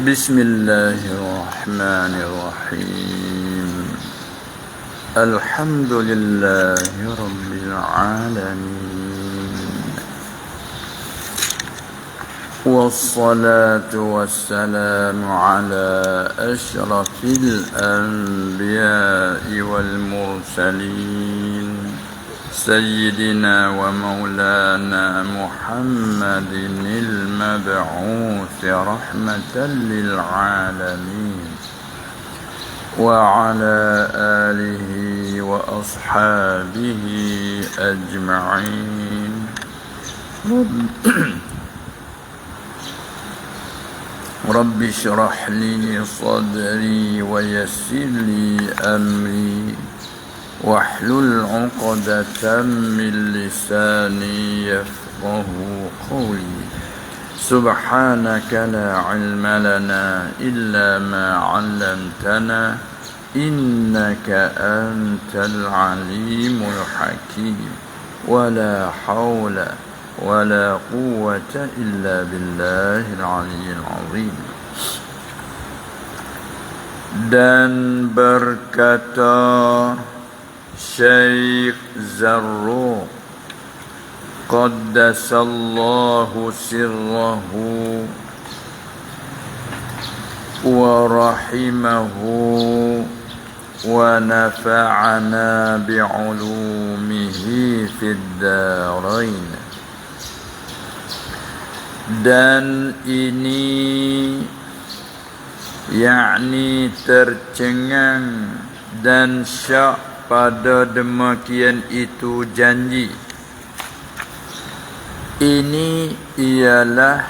بسم الله الرحمن الرحيم الحمد لله رب العالمين والصلاة والسلام على أشرف الأنبياء والمرسلين سيدنا ومولانا محمد المبعوث رحمة للعالمين وعلى آله وأصحابه أجمعين رب اشرح لي صدري ويسر لي أمري واحلل عقدة من لساني يفقه قولي سبحانك لا علم لنا إلا ما علمتنا إنك أنت العليم الحكيم ولا حول ولا قوة إلا بالله العلي العظيم. Dan berkata Syekh Zarruq qaddasallahu sirrahu wa rahimahu wa nafa'ana bi'ulumihi fid darain. Dan ini yakni tercengang dan syak pada demikian itu janji. Ini ialah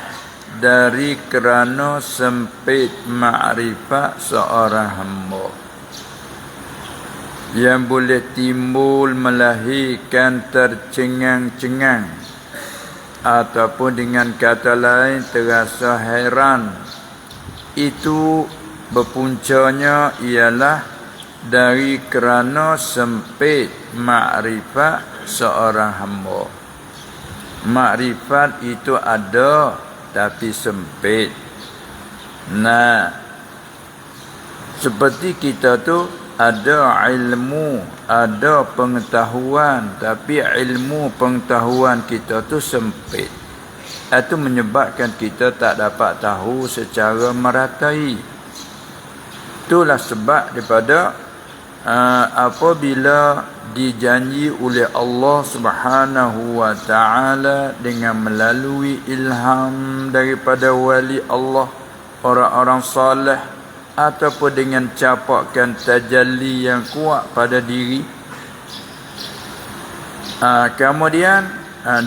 dari kerana sempit makrifat seorang hamba yang boleh timbul melahirkan tercengang-cengang ataupun dengan kata lain terasa heran. Itu berpuncanya ialah dari kerana sempit makrifat seorang hamba. Makrifat itu ada tapi sempit. Nah, seperti kita tu ada ilmu, ada pengetahuan, tapi ilmu pengetahuan kita tu sempit. Itu menyebabkan kita tak dapat tahu secara meratai. Itulah sebab daripada apabila dijanji oleh Allah Subhanahu wa taala dengan melalui ilham daripada wali Allah, orang-orang saleh, ataupun dengan capakan tajalli yang kuat pada diri, kemudian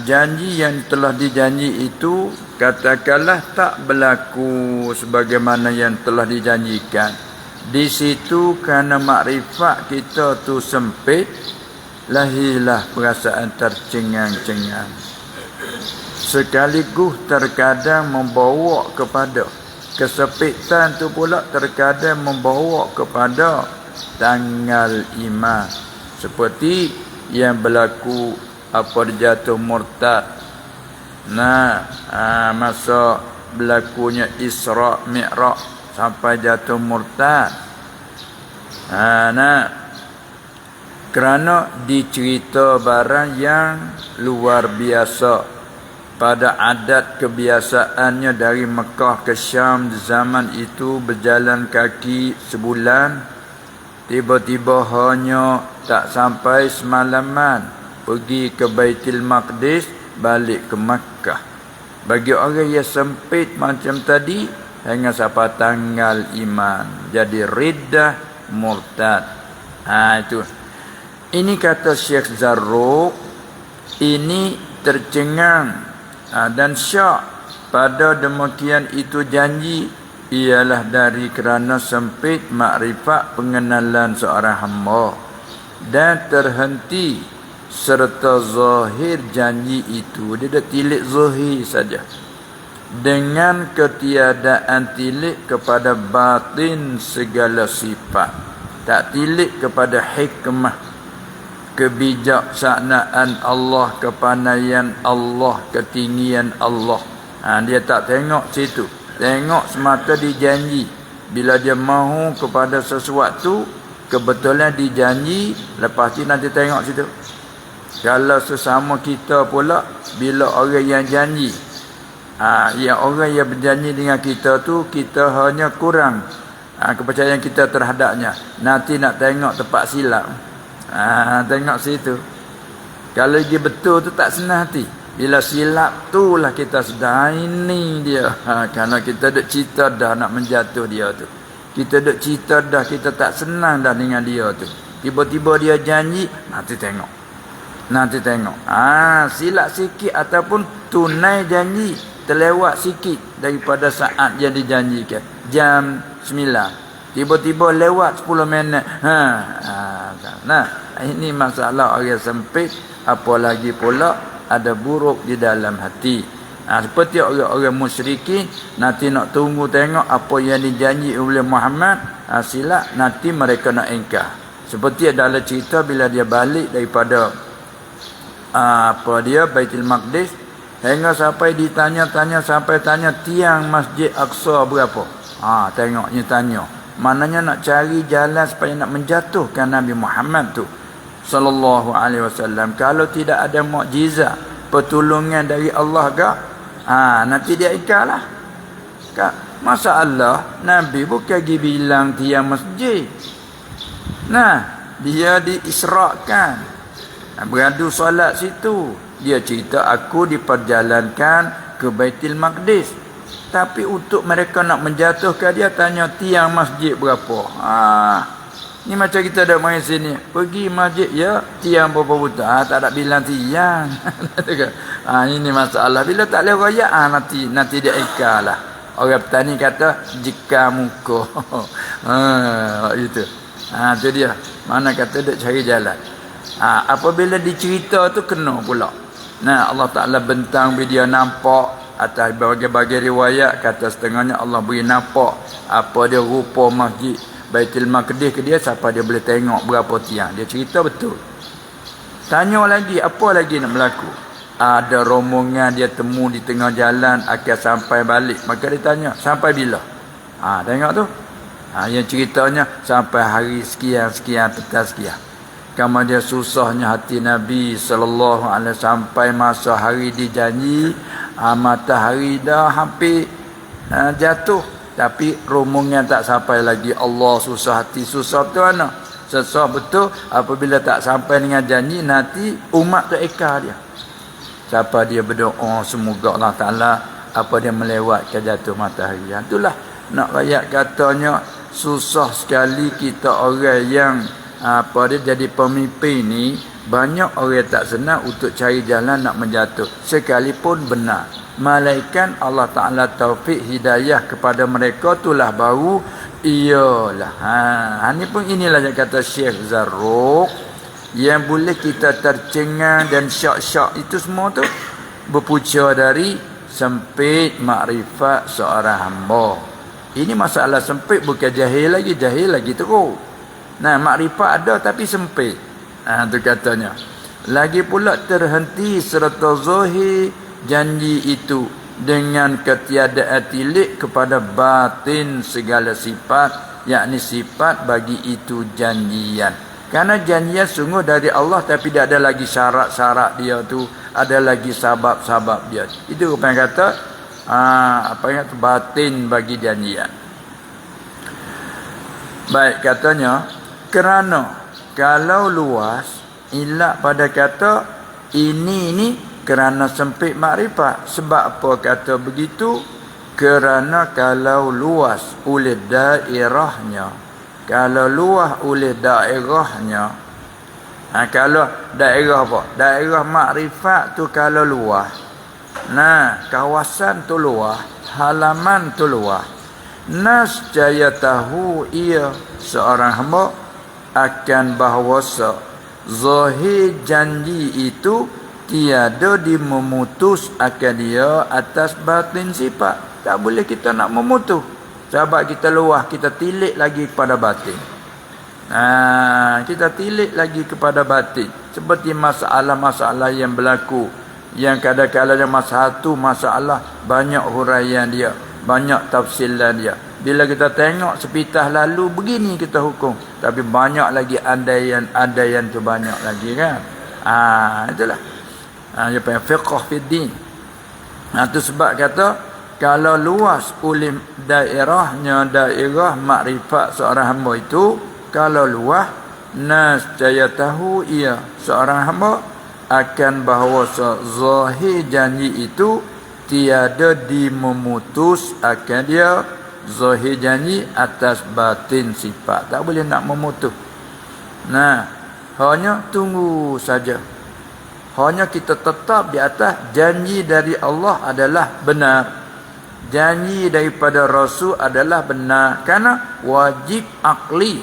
janji yang telah dijanji itu katakanlah tak berlaku sebagaimana yang telah dijanjikan. Di situ kerana makrifat kita tu sempit, lahirlah perasaan tercengang-cengang. Sekaligus terkadang membawa kepada kesempitan tu pula terkadang membawa kepada tanggal iman. Seperti yang berlaku apa jatuh murtad. Nah, masa berlakunya Isra' Mi'raj sampai jatuh murtad. Nah, kerana dicerita barang yang luar biasa pada adat kebiasaannya dari Mekah ke Syam zaman itu berjalan kaki sebulan, tiba-tiba hanya tak sampai semalaman pergi ke Baitul Maqdis, balik ke Makkah. Bagi orang yang sempit macam tadi, hingga sampai tanggal iman, jadi riddah murtad. Itu. Ini kata Syekh Zarruq, ini tercengang dan syak pada demikian itu janji ialah dari kerana sempit makrifat pengenalan seorang hamba dan terhenti serta zahir janji itu. Dia dah tilik zahir saja dengan ketiadaan tilik kepada batin segala sifat, tak tilik kepada hikmah, kebijaksanaan Allah, kepandaian Allah, ketinggian Allah. Dia tak tengok situ. tengok semata dijanji. Bila dia mahu kepada sesuatu, kebetulan dijanji, lepas tu nanti tengok situ. Kalau sesama kita pula, bila orang yang janji, yang orang yang berjanji dengan kita tu, kita hanya kurang kepercayaan kita terhadapnya. Nanti nak tengok tempat silap. Tengok situ. Kalau dia betul tu tak senang hati. Bila silap tu lah kita sedar ini dia. Kerana kita duk cerita dah nak menjatuh dia tu. Kita duk cerita dah kita tak senang dah dengan dia tu. Tiba-tiba dia janji, nanti tengok. Nanti tengok. Silap sikit ataupun tunai janji terlewat sikit daripada saat yang dijanjikan. Jam 9. Tiba-tiba lewat 10 minit. Nah, ini masalah orang sempit. Apalagi pula ada buruk di dalam hati. Seperti orang-orang musyrikin, nanti nak tunggu tengok apa yang dijanji oleh Muhammad, silap nanti mereka nak ingkar. Seperti dalam cerita bila dia balik daripada Baitul Maqdis, hingga sampai ditanya-tanya, sampai tanya tiang Masjid Aqsa berapa. Tengoknya tanya. Maknanya nak cari jalan supaya nak menjatuhkan Nabi Muhammad tu sallallahu alaihi wasallam. Kalau tidak ada mukjizat, pertolongan dari Allah nanti dia ikarlah. Masalah Nabi bukan pergi bilang tiang masjid. Dia diisrakan. Beradu solat situ. Dia cerita aku diperjalankan ke Baitul Maqdis. Tapi untuk mereka nak menjatuhkan dia, tanya tiang masjid berapa. Ni macam kita dah main sini. Pergi masjid ya, tiang berapa buta. Tak ada bilang tiang. Ini masalah. Bila tak boleh raya, nanti dia ikarlah. Orang petani kata jika muka. Itu. Itu dia. Mana kata dia cari jalan. Apabila dicerita tu kena pula. Allah Ta'ala bentang bila dia nampak. Atas berbagai-bagai riwayat, kata setengahnya Allah beri nampak apa dia rupa masjid Baitul Maqdis ke dia, siapa dia boleh tengok berapa tiang. Dia cerita betul. Tanya lagi, apa lagi nak berlaku? Ada rombongan dia temu di tengah jalan akan sampai balik. Maka dia tanya, sampai bila? Tengok tu. Yang ceritanya sampai hari sekian petang sekian. Kamu dia susahnya hati Nabi sallallahu alaihi wasallam sampai masa hari dijanji, matahari dah hampir jatuh, tapi rombongan tak sampai lagi. Allah susah hati. Susah betul mana? Susah betul apabila tak sampai dengan janji, nanti umat terekar dia. Siapa dia berdoa semoga Allah Ta'ala apa dia melewatkan jatuh matahari. Itulah nak rakyat katanya susah sekali kita orang yang dia jadi pemimpin ni. Banyak orang tak senang untuk cari jalan nak menjatuh. Sekalipun benar, malaikat Allah Ta'ala taufik hidayah kepada mereka, itulah baru iyalah. Ini pun inilah yang kata Syekh Zarruq, yang boleh kita tercengang dan syak-syak itu semua tu berpunca dari sempit makrifat seorang hamba. Ini masalah sempit, bukan jahil lagi teruk. Makrifat ada tapi sempit. Tu katanya. Lagi pula terhenti serta zahir janji itu dengan ketiadaan tilik kepada batin segala sifat, yakni sifat bagi itu janjian. Karena janjian sungguh dari Allah, tapi tidak ada lagi syarat-syarat dia tu, ada lagi sabab-sabab dia. Itu apa yang kata batin bagi janjian. Baik, katanya kerana kalau luas, ilat pada kata ini kerana sempit makrifat. Sebab apa kata begitu? Kerana kalau luas oleh daerahnya, kalau luas oleh daerahnya, kalau daerah apa? Daerah makrifat tu kalau luas, kawasan tu luas, halaman tu luas, nascaya tahu ia seorang hamba akan bahawasa zahir janji itu tiada dimemutus akan dia atas batin sifat. Tak boleh kita nak memutus. Sebab kita luah, kita tilik lagi kepada batin. Kita tilik lagi kepada batin. Seperti masalah-masalah yang berlaku, yang kadang-kadang satu masalah banyak huraian dia. banyak tafsiran dia. Bila kita tengok sepitah lalu begini kita hukum, tapi banyak lagi andaian tu banyak lagi kan. Itulah. Dia panggil fiqh fid din. Tu sebab kata kalau luas oleh daerah makrifat seorang hamba itu, kalau luas nascaya tahu ia seorang hamba akan bahawa zahir janji itu tiada dimemutus akan dia zahir janji atas batin sifat. Tak boleh nak memutus. Hanya tunggu saja. Hanya kita tetap di atas janji dari Allah adalah benar. Janji daripada Rasul adalah benar. Kerana wajib akli.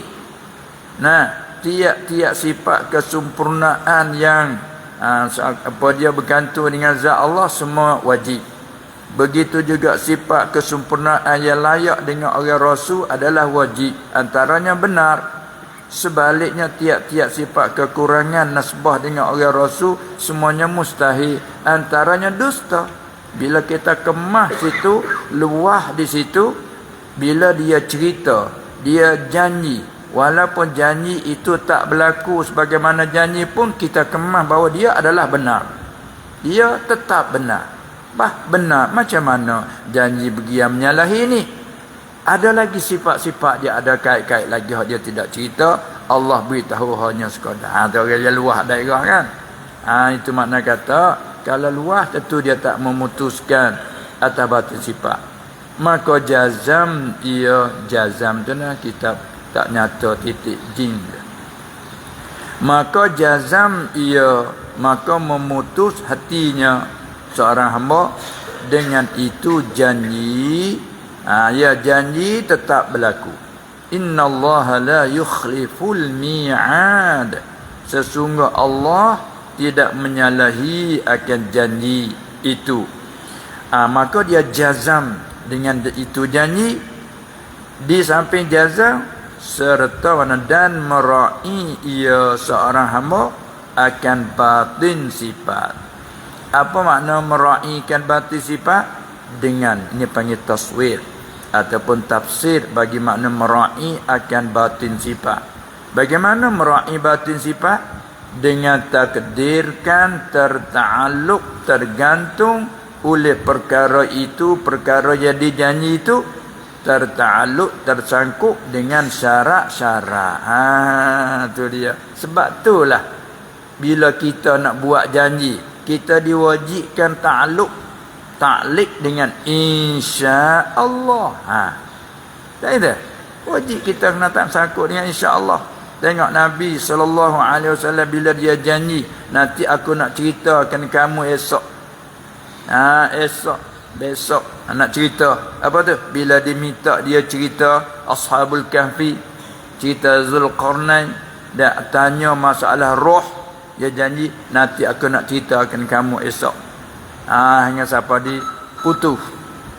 Tiap-tiap sifat kesempurnaan yang apa dia bergantung dengan zat Allah semua wajib. Begitu juga sifat kesempurnaan yang layak dengan orang Rasul adalah wajib. Antaranya benar. Sebaliknya tiap-tiap sifat kekurangan nasbah dengan orang Rasul semuanya mustahil. Antaranya dusta. Bila kita kemah situ, luah di situ, bila dia cerita, dia janji, walaupun janji itu tak berlaku sebagaimana janji pun kita kemah bahawa dia adalah benar. Dia tetap benar. Benar macam mana janji bergiam menyalahi ni? Ada lagi sifat-sifat dia, ada kait-kait lagi dia tidak cerita. Allah beritahu hanya sekadar. Tu orang yang luah daerah kan. Itu makna kata kalau luah tentu dia tak memutuskan atas batin sifat. Maka jazam tu kitab tak nyata titik jin. Maka jazam maka memutus hatinya seorang hamba dengan itu janji. Janji tetap berlaku. Innallaha la yukhliful mi'ad. Sesungguh Allah tidak menyalahi akan janji itu. Maka dia jazam dengan itu janji. Di samping jazam serta dan mera'i ia seorang hamba akan batin sifat. Apa makna mera'ikan batin sifat? Dengan ini panggil taswir ataupun tafsir bagi makna mera'i akan batin sifat. Bagaimana mera'i batin sifat? Dengan takdirkan terta'alluq, tergantung oleh perkara itu, perkara yang dijanji itu terta'alluq, tersangkut dengan syarat-syarat. Tu dia. Sebab itulah bila kita nak buat janji, kita diwajibkan ta'liq dengan insya-Allah. Tak ada. Wajib kita kena tak sangkut dengan insya-Allah. Tengok Nabi SAW bila dia janji, nanti aku nak ceritakan kamu esok. Besok nak cerita. Apa tu? Bila diminta dia cerita Ashabul Kahfi, cerita Zulqarnain, dia tanya masalah roh, dia janji nanti aku nak ceritakan kamu esok. Hingga siapa diputus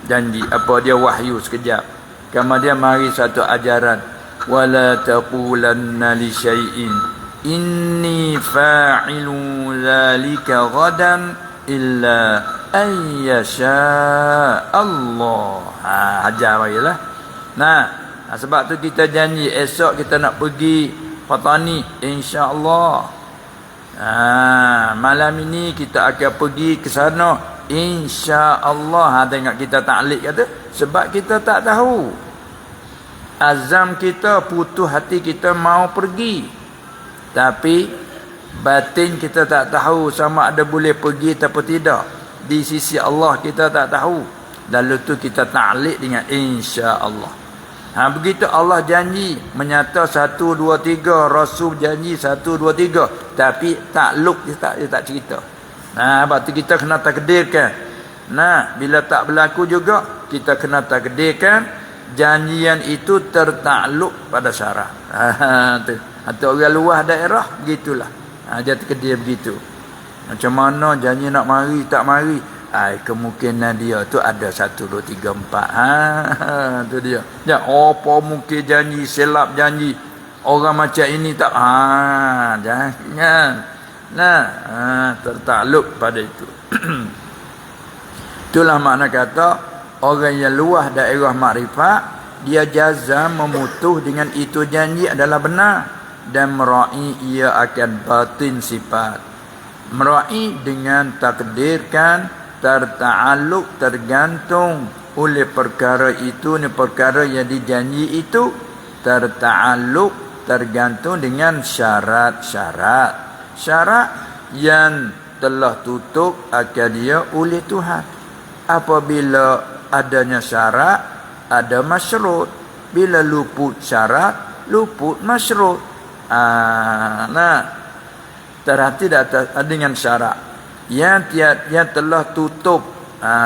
janji, apa dia wahyu sekejap. Kemudian mari satu ajaran, wala taqulanna li syai'in inni fa'ilu zalika ghadan illa an yasha Allah. Ajar bagilah. Sebab tu kita janji esok kita nak pergi Fatani, insya-Allah. Malam ini kita akan pergi ke sana, insya-Allah. Tengok kita taklid kata, sebab kita tak tahu. Azam kita, putus hati kita mau pergi, tapi batin kita tak tahu sama ada boleh pergi atau tidak. Di sisi Allah kita tak tahu. Lalu tu kita taklid dengan insya-Allah. Begitu Allah janji menyata 1 2 3, Rasul janji 1 2 3, tapi takluk dia tak cerita. Sebab tu kita kena takdirkan. Bila tak berlaku juga kita kena takdirkan janjian itu tertakluk pada syarat. Atau orang luar daerah begitulah. Dia takdir begitu. Macam mana janji nak mari tak mari? Kemungkinan dia tu ada 1 2 3 4. Tu dia. Apa mungkin janji selap janji. Orang macam ini tak jangan. Tertakluk pada itu. Itulah makna kata Orang yang luah daerah makrifat, dia jazam memutuh dengan itu janji adalah benar. Dan mera'i ia akan batin sifat. Mera'i dengan takdirkan, terta'aluk, tergantung oleh perkara itu, ni perkara yang dijanji itu, terta'aluk, tergantung dengan syarat-syarat. Syarat yang telah tutup akan dia oleh Tuhan. Apabila adanya syarat, ada masyrut. Bila luput syarat, luput masyrut. Terhati dengan syarat yang telah tutup,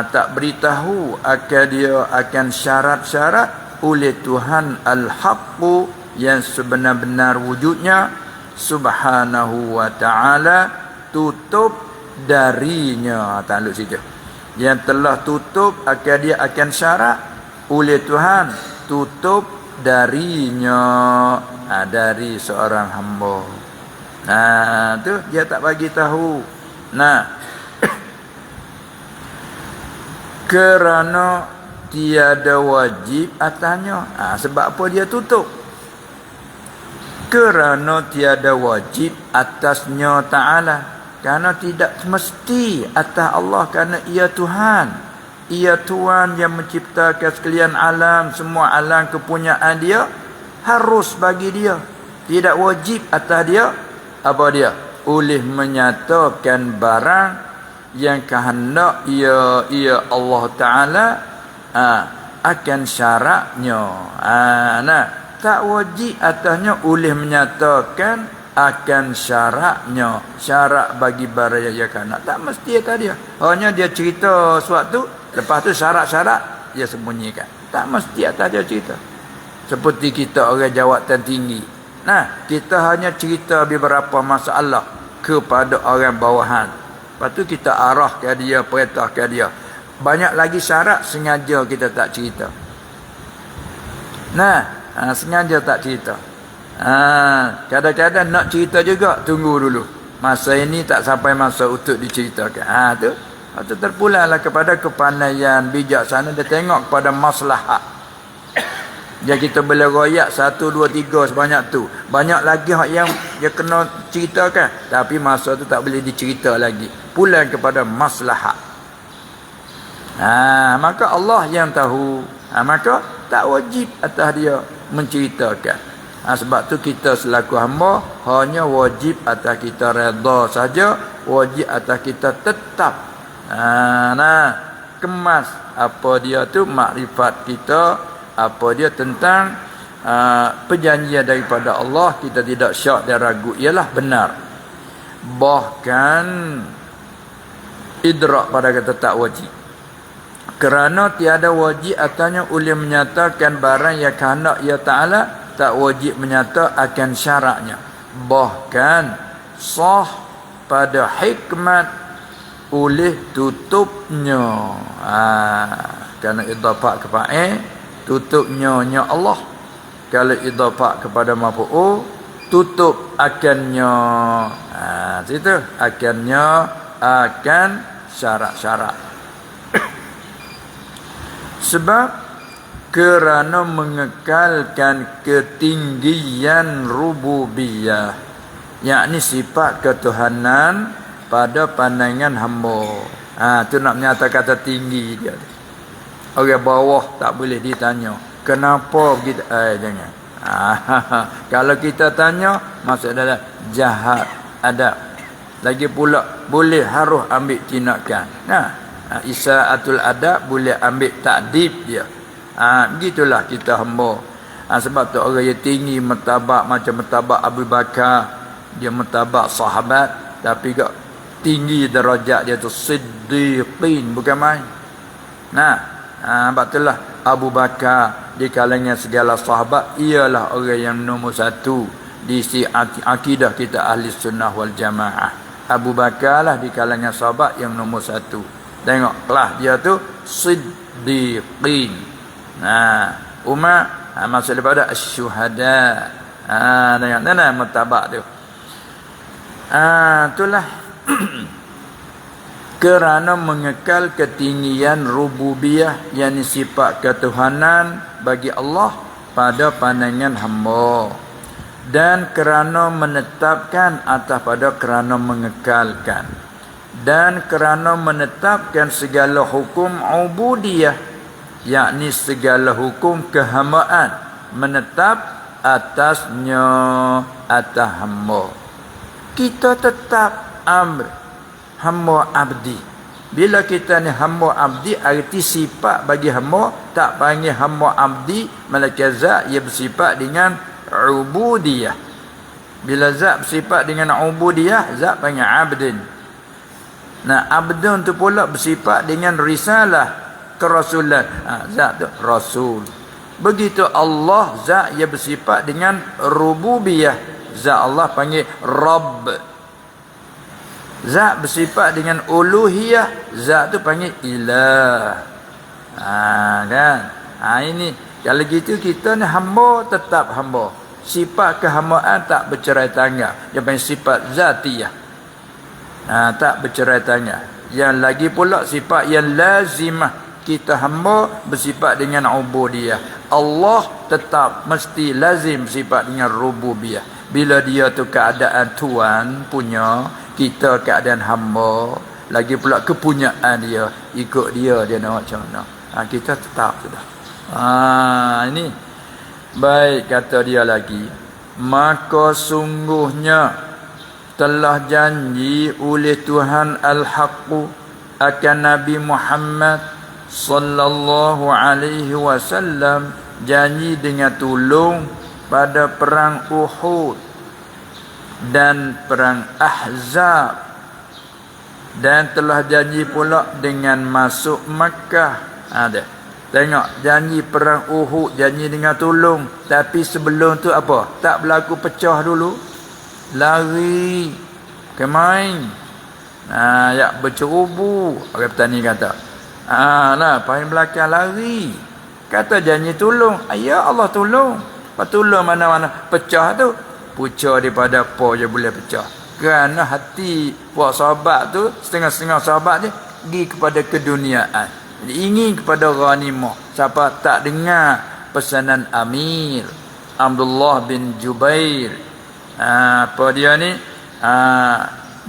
tak beritahu akan dia akan syarat-syarat oleh Tuhan Al-Haqqu yang sebenar-benar wujudnya subhanahu wa ta'ala, tutup darinya. Takluk situ. Yang telah tutup akan dia akan syarat oleh Tuhan, tutup darinya, dari seorang hamba. Tu dia tak bagi tahu. Kerana tiada wajib atasnya. Sebab apa dia tutup? Kerana tiada wajib atasnya Ta'ala. Kerana tidak mesti atas Allah, kerana ia Tuhan. Ia Tuhan yang menciptakan sekalian alam, semua alam kepunyaan dia, harus bagi dia. Tidak wajib atas dia, apa dia? Oleh menyatakan barang yang kehendak ia Allah Ta'ala akan syaratnya. Tak wajib atasnya oleh menyatakan akan syaratnya. Syarat bagi barang yang kehendak tak mesti atas dia. Hanya dia cerita suatu, lepas tu syarat-syarat dia sembunyikan. Tak mesti atas dia cerita. Seperti kita orang jawatan tinggi. Kita hanya cerita beberapa masalah kepada orang bawahan. Lepas tu kita arahkan dia, perintahkan dia. Banyak lagi syarat sengaja kita tak cerita. Sengaja tak cerita. Kadang-kadang nak cerita juga, tunggu dulu. Masa ini tak sampai masa untuk diceritakan. Tu terpulanglah kepada kepandaian bijaksana. Dia tengok kepada maslahat. Dia kita boleh royak 1, 2, 3 sebanyak tu. Banyak lagi yang dia kena ceritakan, tapi masa tu tak boleh dicerita lagi. Pulang kepada maslahat. Maka Allah yang tahu. Maka tak wajib atas dia menceritakan. Sebab tu kita selaku hamba hanya wajib atas kita redha saja, wajib atas kita tetap kemas apa dia tu makrifat kita, apa dia tentang perjanjian daripada Allah, kita tidak syak dan ragu, ialah benar. Bahkan idrak pada kata tak wajib. Kerana tiada wajib atasnya oleh menyatakan barang yang kehendak ya Ta'ala, tak wajib menyata akan syaratnya. Bahkan sah pada hikmat oleh tutupnya. Kerana idafah kepada tutupnya nya Allah. Kalau idafah kepada maf'ul, tutup akannya. Situ akannya akan syarat-syarat. Sebab kerana mengekalkan ketinggian rububiyah, yakni sifat ketuhanan pada pandangan hamba. Tu nak menyatakan kata tinggi dia. Orang bawah tak boleh ditanya kenapa begitu. Jangan. Kalau kita tanya, maksudnya jahat adab. Lagi pula boleh harus ambil tindakan. Isa'atul adab boleh ambil takdib dia. Begitulah kita hamba. Sebab tu orang yang tinggi martabat macam martabat Abu Bakar, dia martabat sahabat, tapi juga tinggi darajat dia tu siddiqin, bukan main. Sebab itulah Abu Bakar di kalangan segala sahabat ialah orang yang nombor satu di si akidah kita ahli sunnah wal jamaah. Abu Bakar lah di kalangan sahabat yang nombor satu. Tengoklah dia tu siddiqin. Umar maksud daripada asyuhada. Tengok martabat tu. Itulah kerana mengekal ketinggian rububiyah, yakni sifat ketuhanan bagi Allah pada pandangan hamba, dan kerana menetapkan atas pada kerana mengekalkan, dan kerana menetapkan segala hukum ubudiyah, yakni segala hukum kehambaan, menetap atasnya atas hamba. Kita tetap amr hamba abdi. Bila kita ni hamba abdi, arti sifat bagi hamba tak panggil hamba abdi, malaikat zat ia bersifat dengan ubudiyah. Bila zat bersifat dengan ubudiyah, zat panggil abdin. Nah, abdun tu pula bersifat dengan risalah, kerasulan. Zat tu rasul. Begitu Allah, zat ia bersifat dengan rububiyah. Zat Allah panggil Rabb. Zat bersifat dengan uluhiyah, zat tu panggil ilah. Kan? Ini kalau gitu kita ni hamba tetap hamba. Sifat kehambaan tak bercerai tangga. Dia panggil sifat zatiyah. Tak bercerai tangga. Yang lagi pula sifat yang lazimah, kita hamba bersifat dengan ubudiyah. Allah tetap mesti lazim sifat dengan rububiyah. Bila dia tu keadaan tuan punya, kita keadaan hamba, lagi pula kepunyaan dia, ikut dia nak macam mana. Kita tetap sudah. Ini baik, kata dia lagi, maka sungguhnya telah janji oleh Tuhan Al-Haqqu akan Nabi Muhammad sallallahu alaihi wasallam, janji dengan tolong pada perang Uhud dan perang Ahzab, dan telah janji pula dengan masuk Makkah. Ada. Tengok, janji perang Uhud, janji dengan tolong, tapi sebelum tu apa? Tak berlaku pecah dulu. Lari ke main. Ya bercerubu, orang petani kata. Lah paling belakang lari. Kata janji tolong. Ya Allah tolong. Patullah mana-mana pecah tu, pucah daripada apa je boleh pecah. Kerana hati puak sahabat tu, setengah-setengah sahabat dia pergi kepada keduniaan. Jadi ingin kepada ghanimah. Siapa tak dengar pesanan Amir Abdullah bin Jubair, apa dia ni,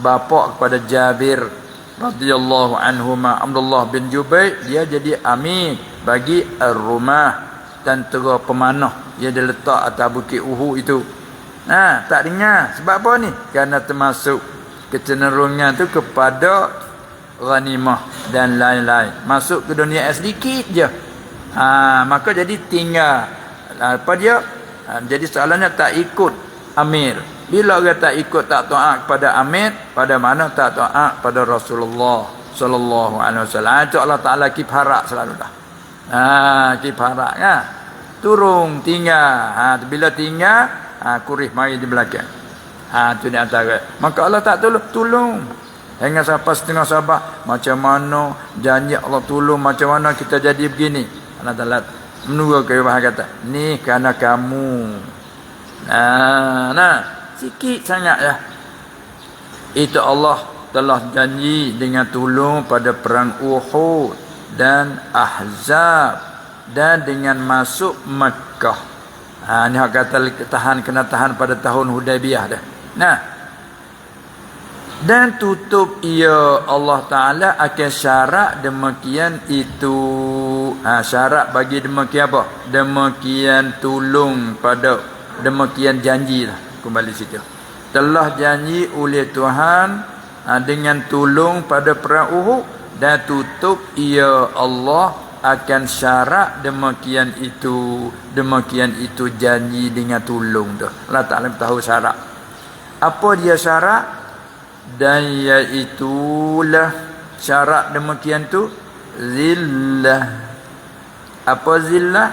bapa kepada Jabir radhiyallahu anhuma, Abdullah bin Jubair, dia jadi amir bagi ar-rumah, tentera pemanah yang diletak atas bukit Uhud itu. Tak dengar. Sebab apa ni? Kerana termasuk kecenderungan tu kepada ghanimah dan lain-lain. Masuk ke dunia sedikit je. Maka jadi tinggal. Apa dia? Jadi soalannya tak ikut amir. Bila orang tak ikut, tak taat kepada amir, pada mana tak taat pada Rasulullah sallallahu alaihi wasallam. Itu Allah Taala kifarak selalu dah. Kifarak kan? Turun tinggal. Bila tinggal, kurih mari di belakang. Itu di antara. Maka Allah tak tolong. Hingga sampai setengah sahabat, macam mana janji Allah tolong, macam mana kita jadi begini. Allah Taala menunggu ke bahasa kata, ni kerana kamu. Sikit sangat ya. Itu Allah telah janji dengan tolong pada perang Uhud dan Ahzab, dan dengan masuk Makkah. Ini kata kena tahan pada tahun Hudaibiyah dah. Dan tutup ia Allah Ta'ala akan syarat demikian itu. Syarat bagi demikian apa? Demikian tolong pada demikian janji lah. Kembali situ. Telah janji oleh Tuhan dengan tolong pada perang Uhud, dan tutup ia Allah akan syarat demikian itu janji dengan tolong tu. Allah Ta'ala tahu syarat. Apa dia syarat? Dan iaitulah syarat demikian tu zillah. Apa zillah?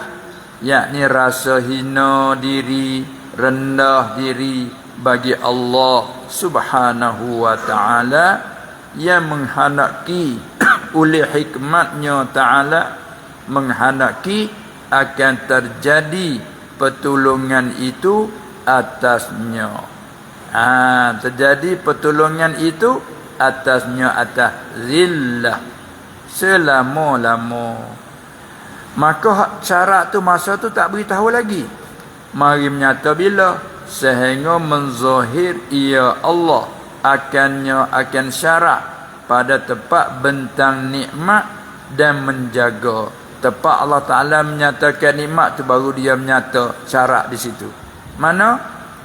Yakni rasa hina diri, rendah diri bagi Allah Subhanahu wa Ta'ala, yang menghendaki oleh hikmatnya Ta'ala, menghendaki akan terjadi pertolongan itu atasnya. Terjadi pertolongan itu atasnya atas zillah selama-lama. Maka syarat tu masa tu tak beritahu lagi. Mari menyata bila sehingga menzahir ia Allah akan syarat pada tempat bentang nikmat dan menjaga. Tempat Allah Ta'ala menyatakan nikmat tu baru dia menyata syarat di situ. Mana?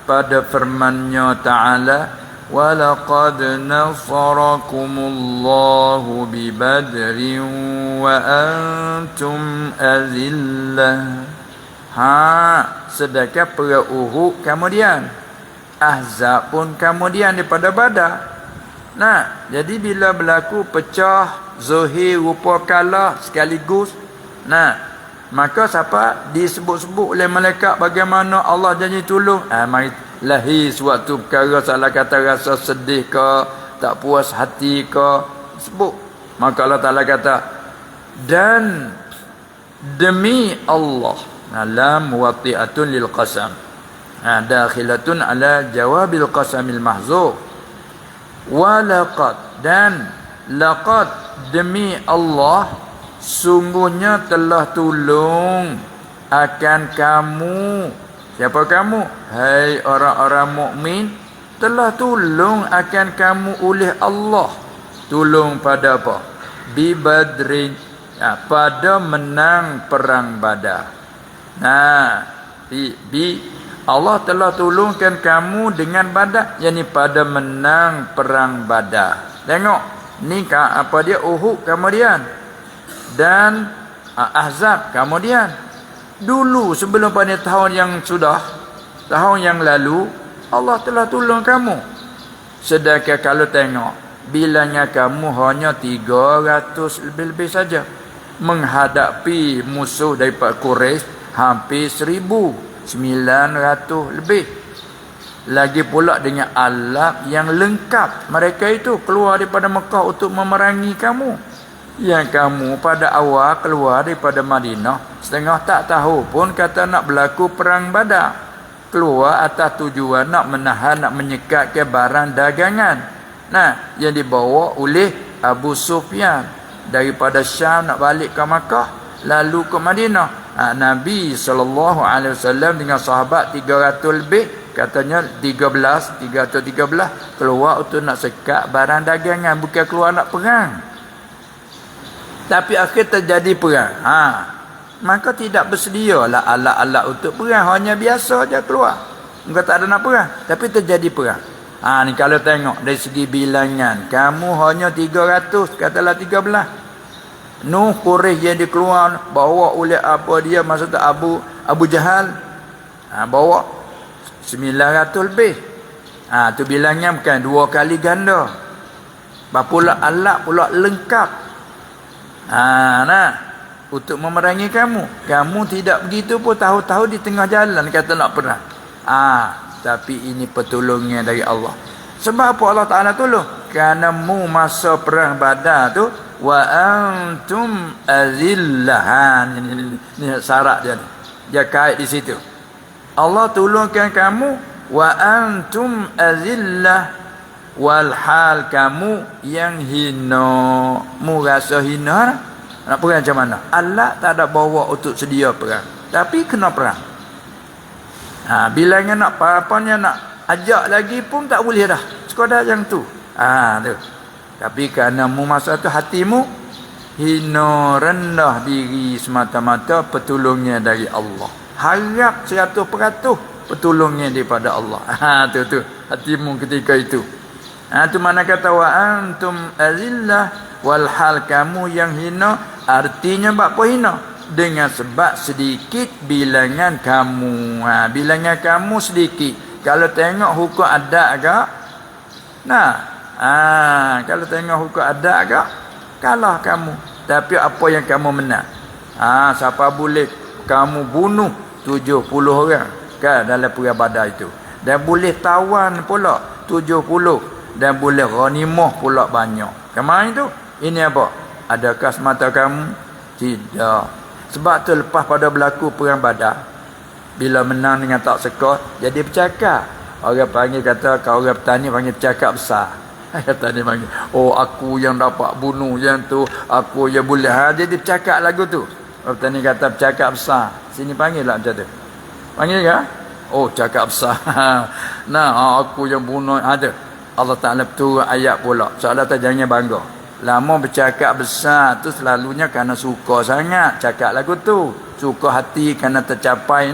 Pada firman-Nya Ta'ala, وَلَقَدْ نَصَرَكُمُ اللَّهُ بِبَدْرٍ وَأَنْتُمْ أَذِلَّةٌ. Sedangkan perang Uhud kemudian, Ahzab pun kemudian daripada Badar. Nah, jadi bila berlaku pecah, zahir rupa kalah sekaligus, nah, maka siapa disebut-sebut oleh malaikat bagaimana Allah janji tolong. Mari lahir suatu perkara, salah kata rasa sedih ke, tak puas hati ke, sebut. Maka Allah Ta'ala kata, dan demi Allah, lam wati'atun lil qasam, dakhilatun ala jawabil qasamil mahzuf. Walaqad, dan laqad, demi Allah, sungguhnya telah tolong akan kamu. Siapa kamu? Hai orang-orang mukmin, telah tolong akan kamu oleh Allah. Tolong pada apa? Bi badrin, pada menang perang Badar. Nah, Allah telah tolongkan kamu dengan Badar, yakni pada menang perang Badar. Tengok, ni apa dia? Uhud kemudian, dan Ahzab kemudian. Dulu sebelum pada tahun yang sudah, tahun yang lalu, Allah telah tolong kamu. Sedangkan kalau tengok, bilangnya kamu hanya 300 lebih-lebih saja, menghadapi musuh daripada Quraisy hampir 1,900 lebih. Lagi pula dengan alat yang lengkap. Mereka itu keluar daripada Mekah untuk memerangi kamu. Yang kamu pada awal keluar daripada Madinah, setengah tak tahu pun kata nak berlaku perang Badar. Keluar atas tujuan nak menahan, nak menyekat ke barang dagangan. Nah, yang dibawa oleh Abu Sufyan daripada Syam nak balik ke Makkah, lalu ke Madinah. Nabi SAW dengan sahabat 300 lebih, katanya 313 keluar untuk nak sekat barang dagangan, bukan keluar nak perang. Tapi akhir terjadi perang. Maka tidak bersedialah alat-alat untuk perang, hanya biasa aja keluar. Enggak tak ada nak perang, tapi terjadi perang. Ni kalau tengok dari segi bilangan, kamu hanya 300, katalah 13. Nuh Quraisy yang dikeluar bawa oleh apa dia masa tu Abu Jahal, bawa 900 lebih. Tu bilangan bukan 2 kali ganda. Pula alat pula lengkap. Untuk memerangi kamu. Kamu tidak begitu pun, tahu-tahu di tengah jalan kata nak perang. Tapi ini pertolongan dari Allah. Sebab apa Allah Ta'ala tolong? Kerana mu masa perang Badar tu, wa antum azillah. Ini syarat dia ni. Dia kait di situ. Allah tolongkan kamu, wa antum azillah, walhal kamu yang hina. Mu rasa hina, nak perang macam mana? Allah tak ada bawa untuk sedia perang, tapi kena perang. Bilangnya nak apa-apanya nak ajak lagi pun tak boleh dah, sekadar yang tu. Tu. Tapi kerana mu masa tu hatimu hina, rendah diri semata-mata, pertolongan dari Allah. Harap 100% pertolongan daripada Allah. Tu hatimu ketika itu. Tu mana kata wa antum azillah, walhal kamu yang hina. Artinya apa hina? Dengan sebab sedikit bilangan kamu. Bilangan kamu sedikit. Kalau tengok hukum adat agak, kalau tengok hukum adat agak, kalah kamu. Tapi apa yang kamu menang? Siapa boleh kamu bunuh 70 orang kan dalam perang Badar itu, dan boleh tawan pula 70, dan boleh ghanimah pula banyak. Kemarin itu, ini apa? Adakah semata kamu? Tidak. Sebab tu lepas pada berlaku perang Badar, bila menang dengan tak sekot, jadi bercakap. Orang panggil, kata, kalau orang petani panggil bercakap besar. Kata dia panggil, oh aku yang dapat bunuh yang tu, aku yang boleh. Dia bercakap lagu tu. Petani kata bercakap besar. Sini panggil lah macam tu. Panggil ke? Oh cakap besar. Nah aku yang bunuh. Ada. Allah Ta'ala betul ayat pula. Soalan tak jangan bangga. Lama bercakap besar tu selalunya kerana suka sangat cakap lagu tu. Suka hati kerana tercapai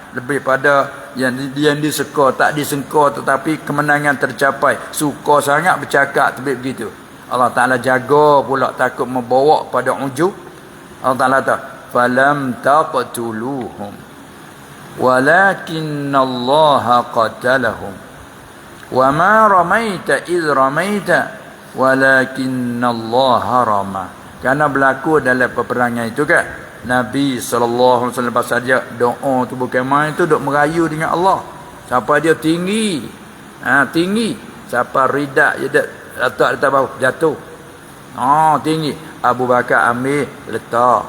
lebih pada yang disuka tak disengka tetapi kemenangan tercapai. Suka sangat bercakap tapi begitu. Allah Ta'ala jaga pula takut membawa pada ujub. Allah Ta'ala kata falam taqtuluhum walakinnallaha qatalahum wa ma ramaita iz ramaita walakinnallaha rama. Kerana berlaku dalam peperangan itu kan, Nabi SAW pasal dia doa tu bukan main tu, duk merayu dengan Allah. Siapa dia tinggi, tinggi. Siapa ridak dia letak atas bawah jatuh. Tinggi. Abu Bakar ambil letak.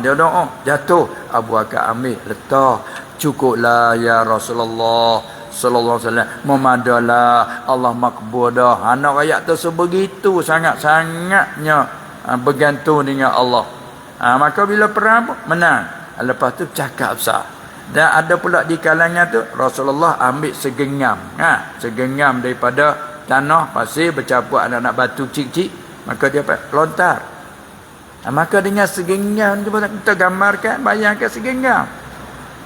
Dia doa jatuh. Abu Bakar ambil letak. Cukuplah ya Rasulullah sallallahu alaihi wasallam, memadalah Allah makbul dah. Anak rakyat tu sebegitu sangat-sangatnya bergantung dengan Allah. Maka bila perang menang, lepas tu cakap besar. Dan ada pula di kalangan tu Rasulullah ambil segenggam, segenggam daripada tanah pasir bercampur anak-anak batu kecil-kecil, maka dia lontar. Maka dengan segenggam tu kita gambarkan, bayangkan segenggam.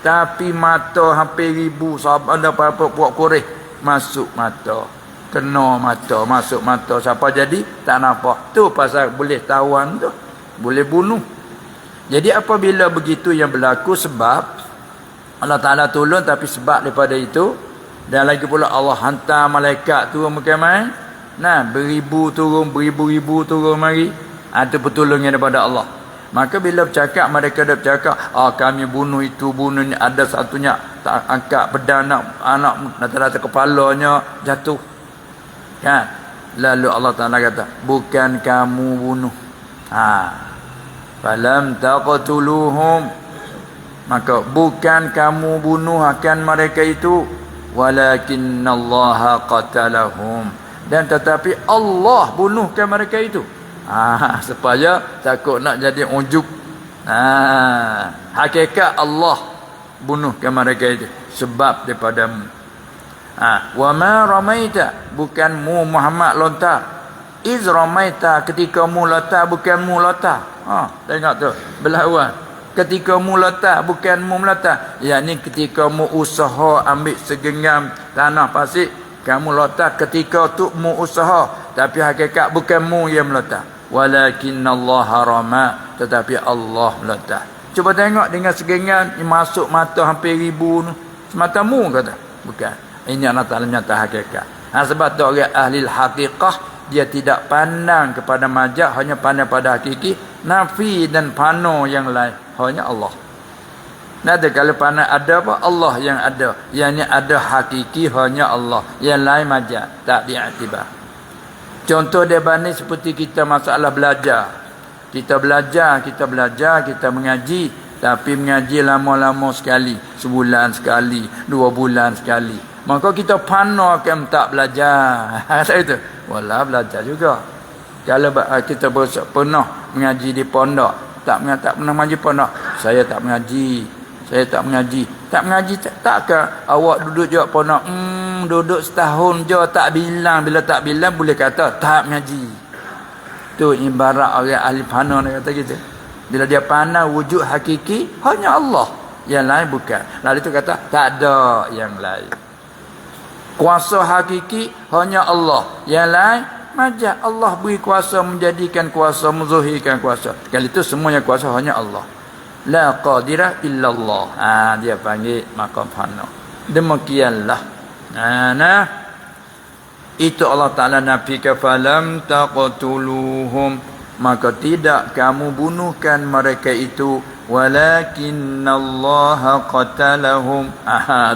Tapi mata hampir 1000 sahabat ada apa-apa puak kurih masuk mata. Kena mata, masuk mata. Siapa jadi? Tak nampak. Tu pasal boleh tawan tu. Boleh bunuh. Jadi apabila begitu yang berlaku sebab Allah Ta'ala tolong, tapi sebab daripada itu. Dan lagi pula Allah hantar malaikat turun bukan main. Beribu turun, beribu-ribu turun mari. Itu pertolongan daripada Allah. Maka bila bercakap, mereka dah bercakap, kami bunuh itu, bunuh ni. Ada satunya tak angkat pedang anak rata-rata kepalanya jatuh. Kan? Lalu Allah Ta'ala kata, bukan kamu bunuh. Falam taqtuluhum. Maka bukan kamu bunuh akan mereka itu, walakinnallaha qatalahum. Dan tetapi Allah bunuhkan mereka itu. Supaya takut nak jadi ujub. Hakikat Allah bunuhkan mereka itu sebab daripadamu. Wa ma ramaita, bukan mu Muhammad lontar. Iz ramaita, ketika mu lontar, bukan mu lontar. Tengok tu berlawan. Ketika mu lontar, bukan mu melontar. Yakni ketika mu usaha ambil segenggam tanah pasir, kamu lontar ketika tu mu usaha, tapi hakikat bukan mu yang melontar. Walakinnallaha rama, tetapi Allah melontar. Cuba tengok dengan segenggam masuk mata hampir 1000 tu. Sematamu kata. Bukan. Ini Allah Ta'ala nyata hakikat. Sebab tu orang ahli haqiqah, dia tidak pandang kepada majaz, hanya pandang pada hakiki. Nafi dan pano yang lain hanya Allah. Ada kalau pandang ada apa? Allah yang ada. Yang ni ada hakiki hanya Allah. Yang lain majaz, tak diiktibar. Contoh dia banding seperti kita masalah belajar. Kita belajar, kita mengaji. Tapi mengaji lama-lama sekali. Sebulan sekali, 2 bulan sekali. Maka kita panakan tak belajar. Kata itu. Walah belajar juga. Kalau kita pernah mengaji di pondok. Tak pernah mengaji pondok. Saya tak mengaji. Tak mengaji takkah awak duduk je pondok? Duduk setahun je tak bilang. Bila tak bilang boleh kata tak mengaji. Tu ibarat orang ahli fana dia kata gitu. Bila dia pandang wujud hakiki hanya Allah, yang lain bukan. Lalu itu kata tak ada yang lain. Kuasa hakiki hanya Allah, yang lain majaz. Allah beri kuasa menjadikan kuasa, menzuhirkan kuasa. Kali itu semuanya kuasa hanya Allah. La qadira illallah. Dia panggil maqam fana. Demikianlah. Itu Allah Ta'ala nafikan falam taqtuluhum, maka tidak kamu bunuhkan mereka itu, walakinnallaha qatalahum.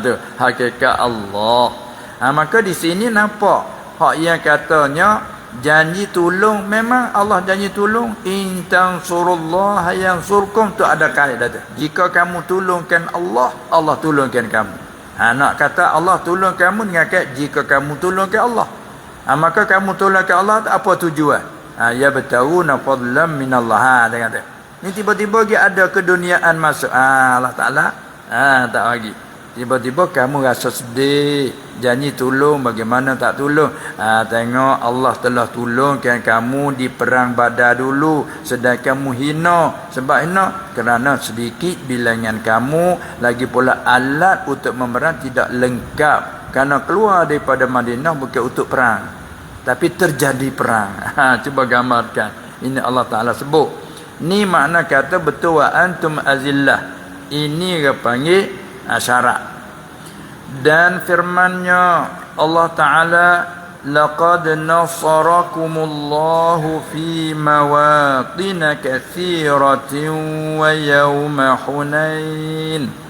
Tu hakikat Allah. Maka di sini nampak hak yang katanya janji tolong, memang Allah janji tolong. In tansurullaha yansurkum, tu ada kaedah tu. Jika kamu tolongkan Allah, Allah tolongkan kamu. Nak kata Allah tolong kamu dengan kata jika kamu tolongkan Allah. Maka kamu tolak ke Allah apa tujuan? Ya bertahuna fadlam minallah. Dia kata. Ni tiba-tiba dia ada keduniaan masuk. Allah Ta'ala tak bagi. Tiba-tiba kamu rasa sedih, janji tolong, bagaimana tak tolong. Tengok Allah telah tolongkan kamu di perang Badar dulu, sedangkan kamu hina. Sebab hina kerana sedikit bilangan kamu, lagi pula alat untuk memerang tidak lengkap. Kerana keluar daripada Madinah bukan untuk perang, tapi terjadi perang. Cuba gambarkan. Ini Allah Ta'ala sebut. Ni makna kata betul wa antum azillah. Ini dia panggil syarat. Dan firman-Nya Allah Ta'ala, laqad nasarakumullahu fi mawatin katsiratin wa yawma Hunain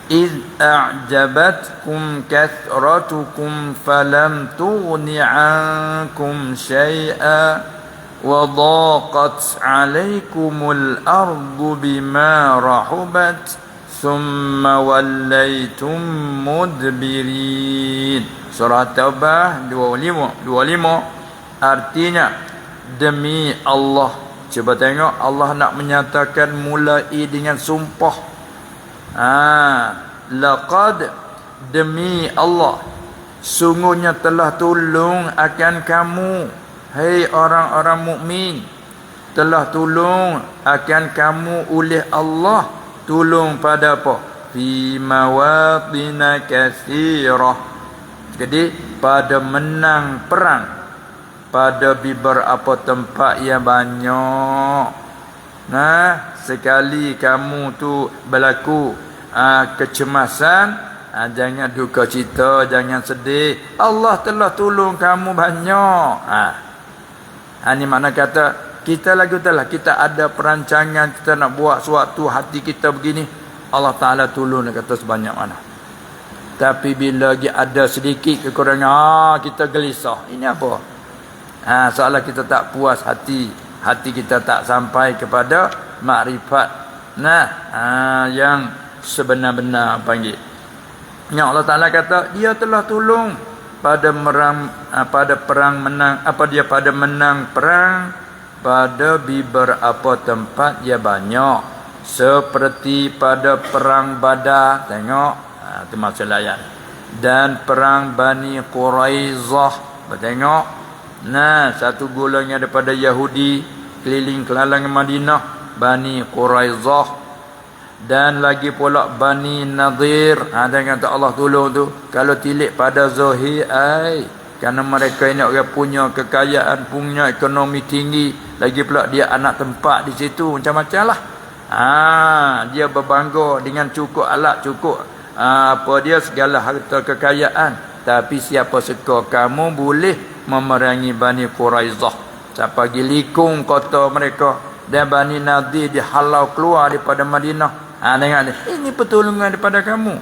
إذ أعجبتكم كثرتكم فلم تغن عنكم شيئا وضاقت عليكم الأرض بما رحبت ثم وليتم مدبرين. Surah Taubah 25 artinya demi Allah. Cuba tengok Allah nak menyatakan mulai dengan sumpah. Laqad demi Allah sungguhnya telah tolong akan kamu, hai orang-orang mukmin, telah tolong akan kamu oleh Allah. Tolong pada apa? Fi mawatin katsirah. Jadi pada menang perang pada beberapa tempat yang banyak. Sekali kamu tu berlaku kecemasan, jangan duka cita, jangan sedih. Allah telah tolong kamu banyak. Ini makna kata kita lagu telah kita ada perancangan, kita nak buat suatu hati kita begini, Allah Ta'ala tolong kata sebanyak mana. Tapi bila ada sedikit kekurangan, kita gelisah. Ini apa? Soalan kita tak puas hati, hati kita tak sampai kepada makrifat yang sebenar-benar panggil. Yang Allah Ta'ala kata dia telah tolong pada perang menang, pada menang perang pada beberapa tempat ya banyak, seperti pada perang Badar. Tengok itu maksud ayat. Dan perang Bani Quraizah. Tengok satu golongan daripada Yahudi keliling kelalang Madinah, Bani Quraizah. Dan lagi pula Bani Nadir. Dengan kata Allah tolong tu, kalau tilik pada zahir kerana mereka ini orang punya kekayaan, punya ekonomi tinggi, lagi pula dia anak tempat di situ, macam-macam lah. Dia berbangga dengan cukup alat, cukup dia segala harta kekayaan. Tapi siapa suka kamu boleh memerangi Bani Quraizah. Siapa pergi likung kota mereka, dan Bani Nadir dihalau keluar daripada Madinah. Tengok ini pertolongan daripada kamu.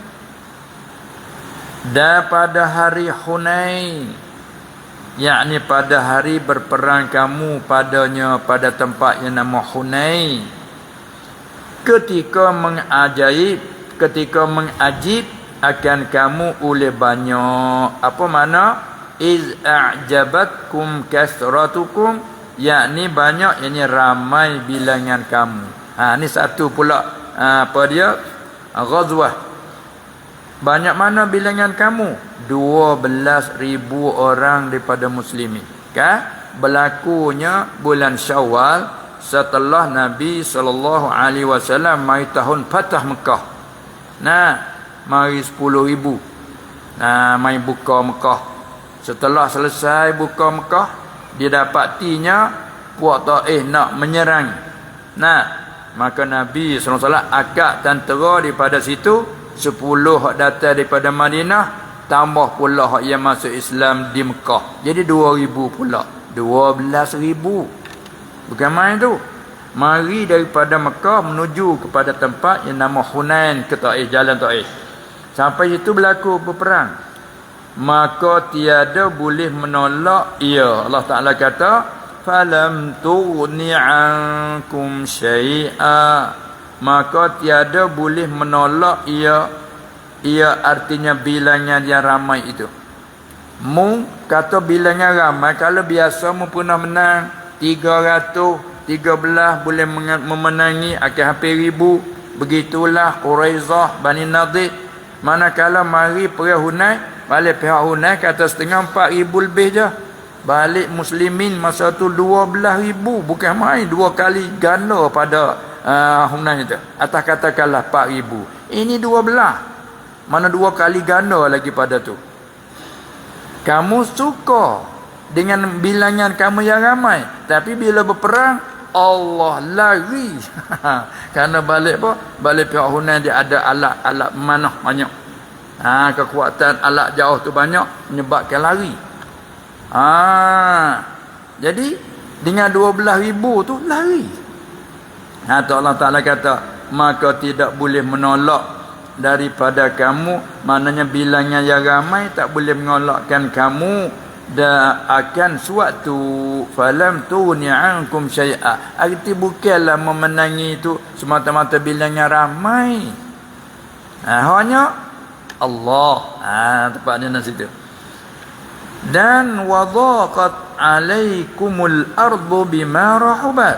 Dan pada hari Hunain, yakni pada hari berperang kamu padanya pada tempat yang nama Hunain, ketika mengajib akan kamu oleh banyak. Apa makna? Iz a'jabatkum kasratukum, yakni banyak, yakni ramai bilangan kamu. Ni satu pula ghazwah. Banyak mana bilangan kamu? 12,000 orang daripada muslimin. Berlakunya bulan Syawal setelah Nabi SAW mai tahun Fatah Mekah. Mari 10,000. Mai buka Mekah. Setelah selesai buka Mekah, didapatinya puak Taif nak menyerang. Maka Nabi SAW akad tentera daripada situ, 10 hak datang daripada Madinah, tambah pula hak yang masuk Islam di Mekah. Jadi 2,000 pula. 12,000. Bukan main tu. Mari daripada Mekah menuju kepada tempat yang nama Hunain ke Taif, jalan Taif. Sampai situ berlaku berperang. Maka tiada boleh menolak ia. Allah Ta'ala kata, falam tughni ankum syai'a, maka tiada boleh menolak ia artinya bilangan yang ramai itu. Mu kata bilangan ramai, kalau biasa mu pernah menang 313 boleh memenangi akan hampir 1000. Begitulah Quraizah, Bani Nadir. Manakala mari perang Hunain, balik pihak Hunain kata setengah 4000 lebih je. Balik muslimin masa tu 12,000, bukan main, 2 kali ganda pada Hunain itu. Atas katakanlah 4000. Ini 12. Mana 2 kali ganda lagi pada tu. Kamu suka dengan bilangan kamu yang ramai, tapi bila berperang Allah lari. Karena balik apa? Balik pihak Hunain dia ada alat manah banyak. Kekuatan alat jauh tu banyak menyebabkan lari. Jadi dengan 12,000 tu lari. Allah Ta'ala kata, maka tidak boleh menolak daripada kamu, maknanya bilangan yang ramai tak boleh menolakkan kamu dan akan suatu falam tuni ankum syai'a. Arti bukanlah memenangi itu semata-mata bilangan ramai. Hanya Allah. Tepatnya di situ. Dan wadaqat alaikumul ardu bima rahubat,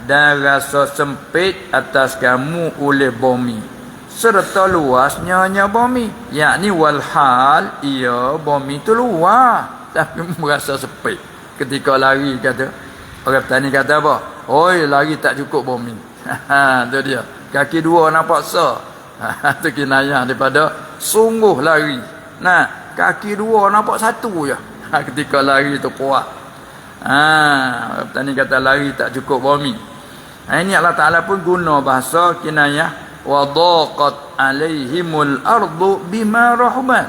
dan rasa sempit atas kamu oleh bumi serta luasnya bumi, yakni walhal ia bumi tu luas tapi merasa sempit ketika lari. Kata orang petani kata apa? Oi, lari tak cukup bumi. Tu dia, kaki dua nampak sah. Tu kinayah daripada sungguh lari. Nah, kaki dua nampak satu je. Ketika lari tu puas. Orang petani kata lari tak cukup bumi. Ini Allah Ta'ala pun guna bahasa kinayah, wadaqat alaihimul ardu bima rahubat.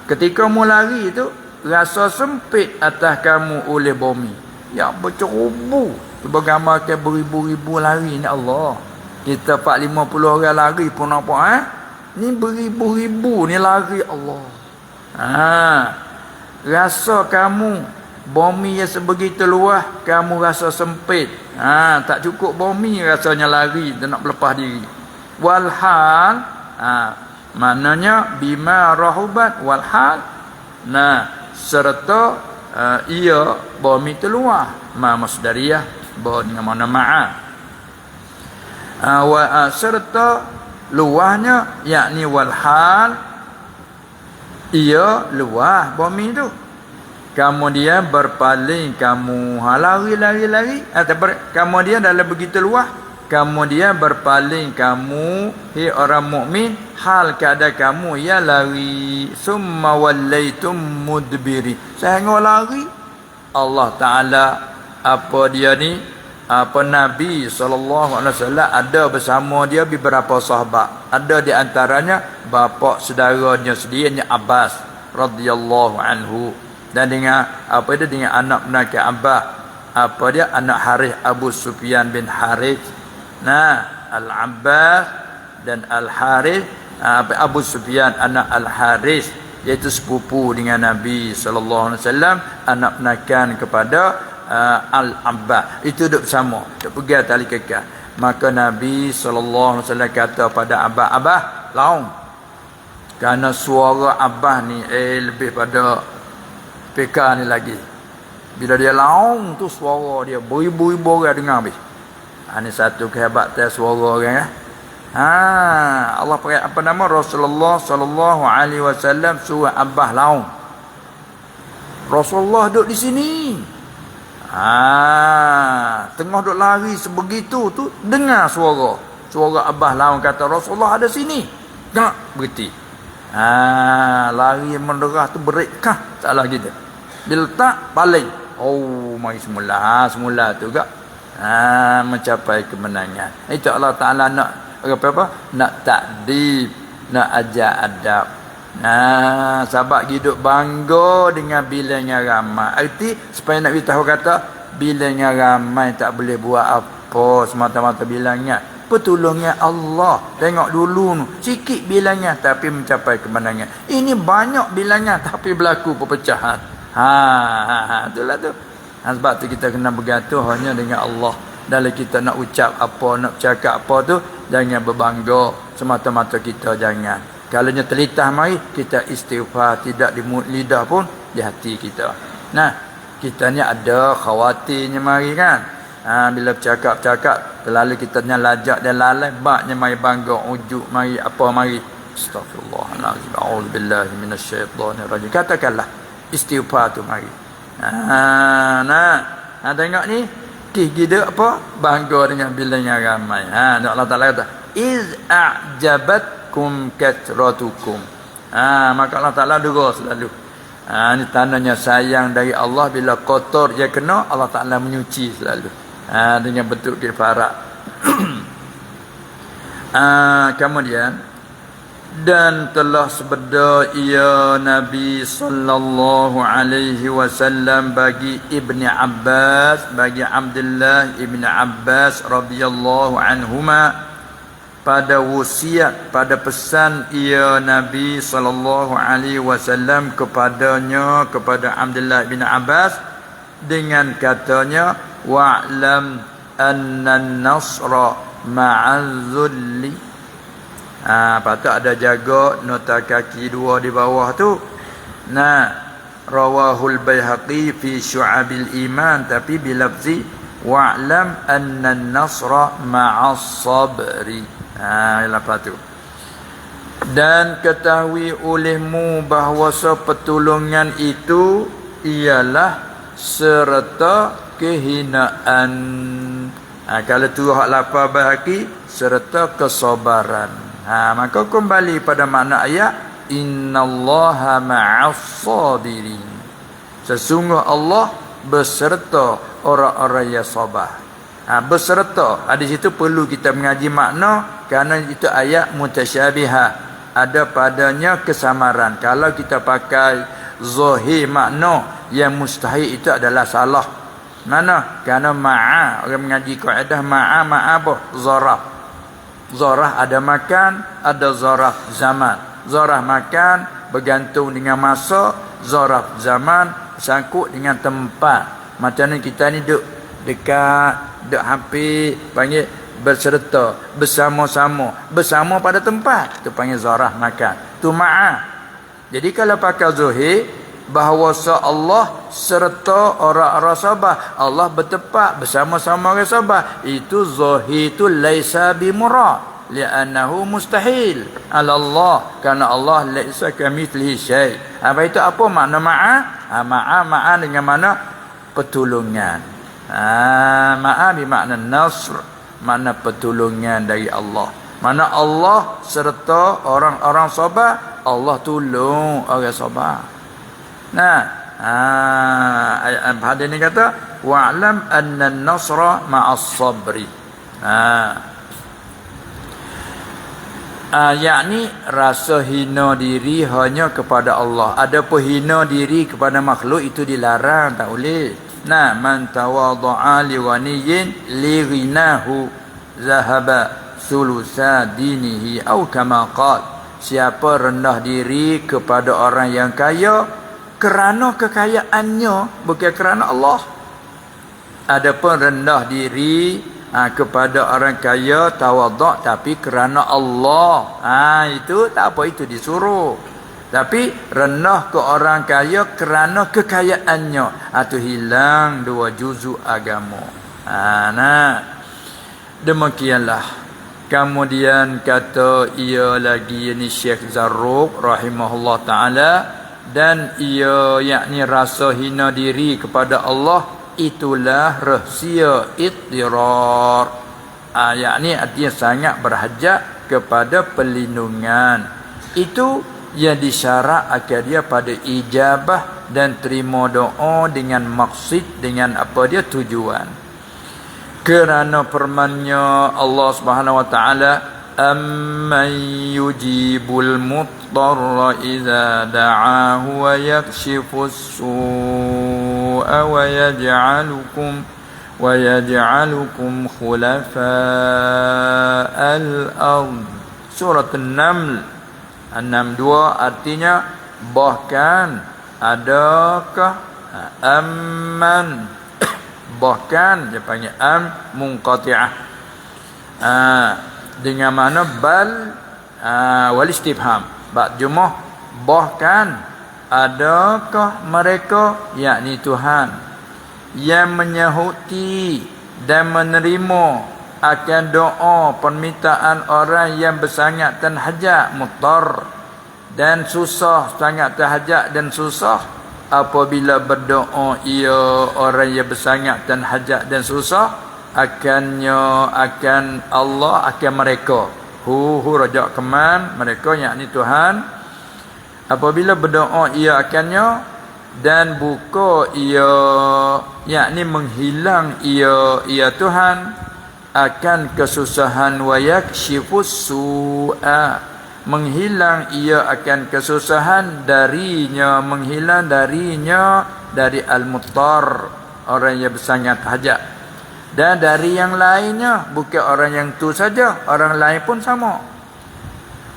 Ketika mu lari tu rasa sempit atas kamu oleh bumi. Ya bercerubu. Bergambarkan beribu-ribu lari ni Allah. Kita 450 orang lari pun nampak ni beribu-ribu ni lari Allah. Rasa kamu bumi yang sebegitu luas, kamu rasa sempit. Tak cukup bumi rasanya lari dan nak berlepas diri. Walhal, maknanya bima rahubat walhal. Serta ia bumi itu luas. Masdariyah dengan mana ma'a. Serta luasnya, yakni walhal ia luas bumi itu. Kemudian berpaling kamu, lari. Kemudian dalam begitu luas, kemudian berpaling kamu, orang mukmin, hal keadaan kamu ya lari. Summa wallaitum mudbiri. Sehingga lari. Allah Ta'ala apa dia ni? Nabi SAW ada bersama dia beberapa sahabat. Ada di antaranya bapa saudaranya sendiri, Abbas radhiyallahu anhu. Dan dengan dengan anak menaki Abbas, anak Harith Abu Sufyan bin Harith. Al-Abbas dan Al-Harith, Abu Sufyan anak Al-Harith, iaitu sepupu dengan Nabi sallallahu alaihi wasallam, anak penakan kepada Al-Abbas. Itu duduk bersama, duduk pegang tali kekal. Maka Nabi sallallahu alaihi wasallam kata pada Abbas, laung. Kerana suara Abbas ni lebih pada PK ni lagi. Bila dia laung tu suara dia beribu-ribu orang dengar habis. Ini satu kehebatan suara orang Allah pakai nama Rasulullah sallallahu alaihi wasallam suruh Abbas laung. Rasulullah duduk di sini. Tengah duduk lari sebegitu tu dengar suara Abbas laung, kata Rasulullah ada sini. Tak berhenti. Lari menderah tu berekkah salah kita. Bila tak paling, mari semula tu gak. Mencapai kemenangan. Itu Allah Ta'ala nak apa? Nak takdib, nak ajar adab. Sahabat hidup bangga dengan bilangan ramai. Arti supaya nak beritahu kata bilangan ramai tak boleh buat apa semata-mata bilangan. Pertolongan Allah. Tengok dulu nu, sikit bilangan tapi mencapai kemenangan. Ini banyak bilangan tapi berlaku perpecahan. Itulah tu. Sebab tu kita kena bergantung hanya dengan Allah. Dalam kita nak ucap apa, nak cakap apa tu, jangan berbangga semata-mata kita, jangan. Kalaunya telitah mari, kita istighfar. Tidak di mulut lidah pun, di hati kita. Nah, kita ni ada khawatirnya mari kan. Bila bercakap-cakap, terlalu kita ni lajak dan lalai, baknya mari bangga, ujuk mari, apa mari. Astaghfirullahaladzim. A'udzubillahi minasyaitanirrajim. Katakanlah istighfar tu mari. Tengok ni, kita apa? Bangga dengan bilanya ramai. Allah Ta'ala kata, iz a'jabatkum katratukum. Maka Allah Ta'ala dura selalu. Ini tandanya sayang dari Allah. Bila kotor dia kena, Allah Ta'ala menyuci selalu. Dengan bentuk kifarat. Kemudian, dan telah sebeda ia Nabi sallallahu alaihi wasallam bagi Ibni Abbas, bagi Abdullah Ibni Abbas radhiyallahu anhuma, pada wasiat, pada pesan ia Nabi sallallahu alaihi wasallam kepadanya, kepada Abdullah bin Abbas, dengan katanya, wa'lam anna an-nasra ma'az-zulli. Patut ada jaga nota kaki dua di bawah tu. Rawahul Baihaqi fi Syu'abil Iman, tapi bilafzi wa'lam anna an-nasra ma'as sabri. Lepas tu, dan ketahui olehmu bahawa pertolongan itu ialah serta kehinaan. Kalau tu hak lapar Baihaqi, serta kesabaran. Maka kembali pada makna ayat, innallaha ma'as sabirin. Sesungguh Allah beserta orang-orang yang sabar. Beserta. Di situ perlu kita mengaji makna, kerana itu ayat mutasyabihah. Ada padanya kesamaran. Kalau kita pakai zahir makna yang mustahil, itu adalah salah. Mana? Kerana ma'a, orang mengaji kaedah ma'a apa? Zarah. Zarah ada makan, ada zarah zaman. Zarah makan bergantung dengan masa, zarah zaman sangkut dengan tempat. Macam ni kita ni duk dekat, duk hampir, panggil berserta, bersama-sama, bersama pada tempat, tu panggil zarah makan. Tu ma'a. Jadi kalau pakai zahir, bahawa Allah serta orang-orang sabar, Allah bertepat bersama-sama orang sabar, itu zahir, itu laisa bimurad, li'annahu mustahil ala Allah, kerana Allah laisa kamitslihi syai'. Apa itu? Apa makna ma'a? Ma'a dengan mana? Pertolongan. Ma'a bermakna nasr, makna pertolongan dari Allah. Mana Allah serta orang-orang sabar, Allah tolong orang sabar. Ayat hadis ni kata, wa'lam anna an-nasra ma'as sabri. Yakni rasa hina diri hanya kepada Allah. Adapun hina diri kepada makhluk itu dilarang, tak boleh. Man tawadha'a li ghaniyin li ghinahu zahaba thulutha dinihi au kama qala. Siapa rendah diri kepada orang yang kaya kerana kekayaannya, bukan kerana Allah. Adapun rendah diri kepada orang kaya, tawaduk, tapi kerana Allah, itu tak apa, itu disuruh. Tapi rendah ke orang kaya kerana kekayaannya, itu hilang dua juzuk agama. Demikianlah. Kemudian kata ia lagi, ini Syekh Zarruq rahimahullah ta'ala, dan ia yakni rasa hina diri kepada Allah, itulah rahsia ittirar. Yakni artinya sangat berhajat kepada perlindungan. Itu yang disyarat akan dia pada ijabah dan terima doa dengan maksud, dengan apa dia tujuan. Kerana firman-Nya Allah Subhanahu wa taala, amman yujibul muttarra idza da'ahu wa yakshifus su'a wa yaj'alukum khulafa'al ard. Surah An-Naml 62, artinya bahkan adakah, amman bahkan dia panggil munqati'ah dengan mana bal wal istifham. bab jumuh. Bahkan adakah mereka, yakni Tuhan, yang menyahuti dan menerima akan doa permintaan orang yang bersangatan hajat, muttar dan susah, sangat terhajat dan susah. Apabila berdoa ia orang yang bersangatan hajat dan susah, akan Allah akan mereka rajak keman mereka, yakni Tuhan. Apabila berdoa ia akannya dan buka ia, yakni menghilang ia Tuhan akan kesusahan, wa yakshifus su'a, menghilang ia akan kesusahan menghilang darinya dari al-muttar, orang yang bersangat hajat, dan dari yang lainnya, bukan orang yang tu saja, orang lain pun sama.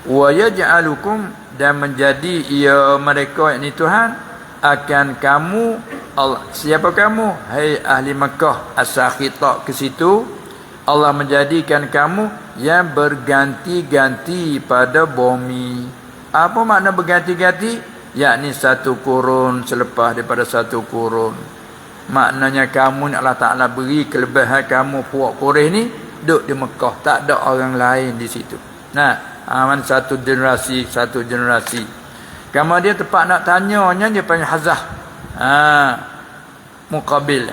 Wa yaj'alukum, dan menjadi ia mereka, yakni Tuhan, akan kamu, Allah, siapa kamu? Hai ahli Makkah, as-sakhita, ke situ Allah menjadikan kamu yang berganti-ganti pada bumi. Apa makna berganti-ganti? Yakni satu kurun selepas daripada satu kurun. Maknanya kamu ni Allah Ta'ala beri kelebihan kamu puak Quraisy ni duduk di Mekah, tak ada orang lain di situ. Nah, aman satu generasi. Kamu dia tempat nak tanyanya, dia panggil hazah. Muqabil.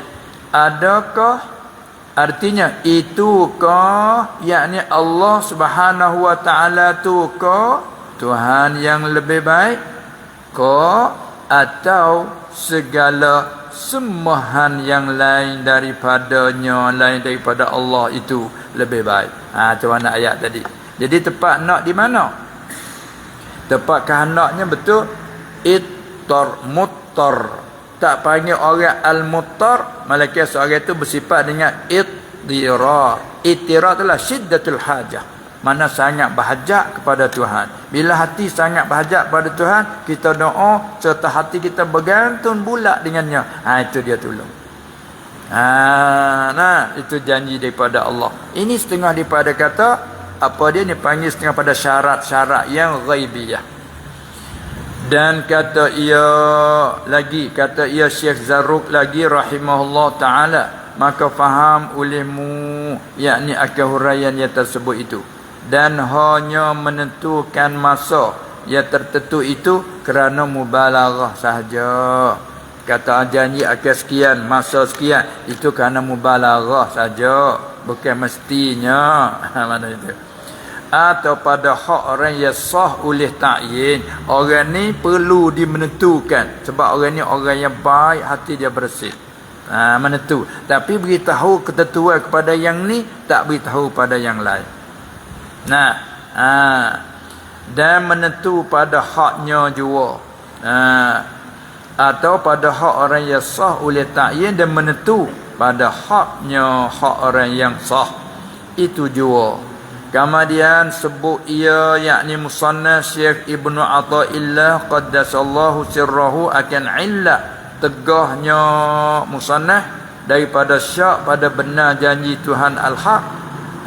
Adakah, artinya itukah, yakni Allah Subhanahu wa Ta'ala tu kah Tuhan yang lebih baik, kah atau segala sembahan yang lain daripada Allah itu lebih baik? Tu mana ayat tadi. Jadi tepat nak di mana? Tepat kehendaknya betul ittar muttar. Tak panggil orang al-muttar, malaikat seorang itu bersifat dengan ittirar. Ittirar itulah syiddatul hajah, mana sangat berhajat kepada Tuhan. Bila hati sangat berhajat kepada Tuhan, kita doa serta hati kita bergantung bulat dengannya. Itu dia tolong. Itu janji daripada Allah. Ini setengah daripada kata apa dia ni panggil, setengah pada syarat-syarat yang ghaibiyah. Dan kata ia Syekh Zarruq lagi rahimahullah ta'ala, maka faham olehmu, yakni akan huraian yang tersebut itu, dan hanya menentukan masa yang tertentu itu kerana mubalaghah sahaja. Kata janji akan sekian, masa sekian, itu kerana mubalaghah saja, bukan mestinya. Mana itu? Atau pada hak orang yang sah oleh ta'yin. Orang ni perlu dimenentukan, sebab orang ni orang yang baik, hati dia bersih. Menentu. Tapi beritahu ketentuan kepada yang ni, tak beritahu pada yang lain. Dan menentu pada haknya juga. Atau pada hak orang yang sah oleh ta'yin, dan menentu pada haknya hak orang yang sah. Itu juga. Kemudian sebut ia, yakni musannaf Syekh Ibnu Athaillah qaddasallahu sirrahu, akan illah tegahnya musannaf daripada syak pada benar janji Tuhan al-haq,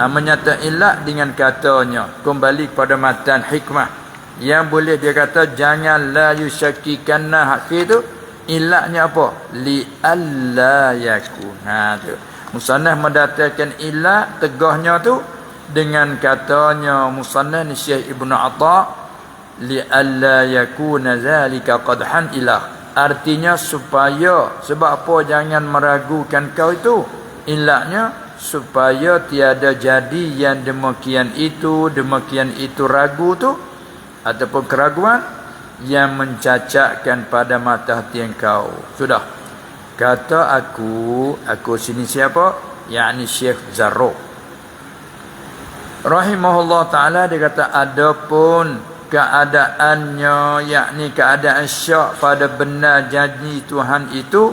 menyata illah dengan katanya, kembali kepada matan hikmah yang boleh dia kata jangan la yusyakkikanna haqi itu. Illahnya apa? Li alla yakun. Tu musannaf mendatangkan illah tegahnya tu dengan katanya musannaf Syekh Ibnu Atha, li alla yakuna zalika qadhan ilah. Artinya supaya, sebab apa jangan meragukan kau itu? Ilahnya supaya tiada jadi yang demikian itu ragu tu, ataupun keraguan yang mencacatkan pada mata hati engkau. Sudah. Kata aku sini siapa? Yakni Syekh Zarruq rahimahullah ta'ala, dia kata adapun keadaannya, yakni keadaan syak pada benar janji Tuhan itu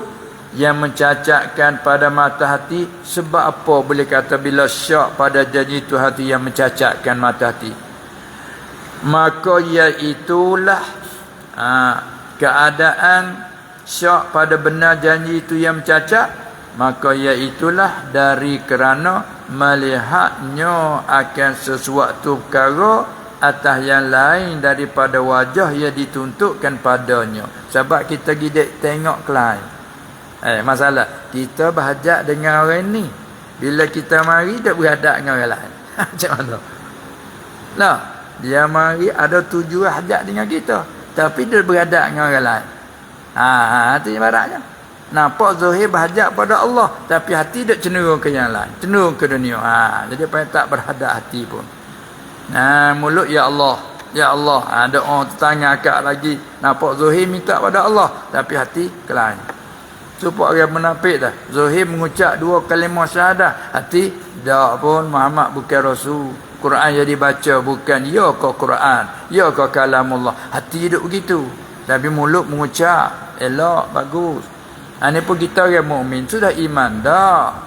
yang mencacatkan pada mata hati. Sebab apa boleh kata bila syak pada janji Tuhan itu yang mencacatkan mata hati? Maka iaitulah keadaan syak pada benar janji itu yang mencacat, maka iaitulah dari kerana melihatnya akan sesuatu perkara atas yang lain daripada wajah yang dituntutkan padanya. Sebab kita gidik tengok ke lain. Masalah kita berhajat dengan orang ni, bila kita mari tak berhadap dengan orang lain. Macam mana? Nah, dia mari ada tujuan hajat dengan kita, tapi dia berhadap dengan orang lain. Itu ibaratnya. Nampak zahir berhajat pada Allah, tapi hati dia cenderung ke yang lain, cenderung ke dunia. Jadi apa tak berhadap hati pun. Mulut ya Allah, ya Allah. Doa tanya akak lagi. Nampak zahir minta pada Allah, tapi hati ke lain. Supaya orang menafik dah. Zahir mengucap 2 kalimah syahadah, hati dak pun Muhammad bukan Rasul. Quran yang dibaca bukan ya ke Quran, ya ke kalamullah. Hati duduk begitu, tapi mulut mengucap elok, bagus. Ini pun kita orang mukmin sudah iman dah.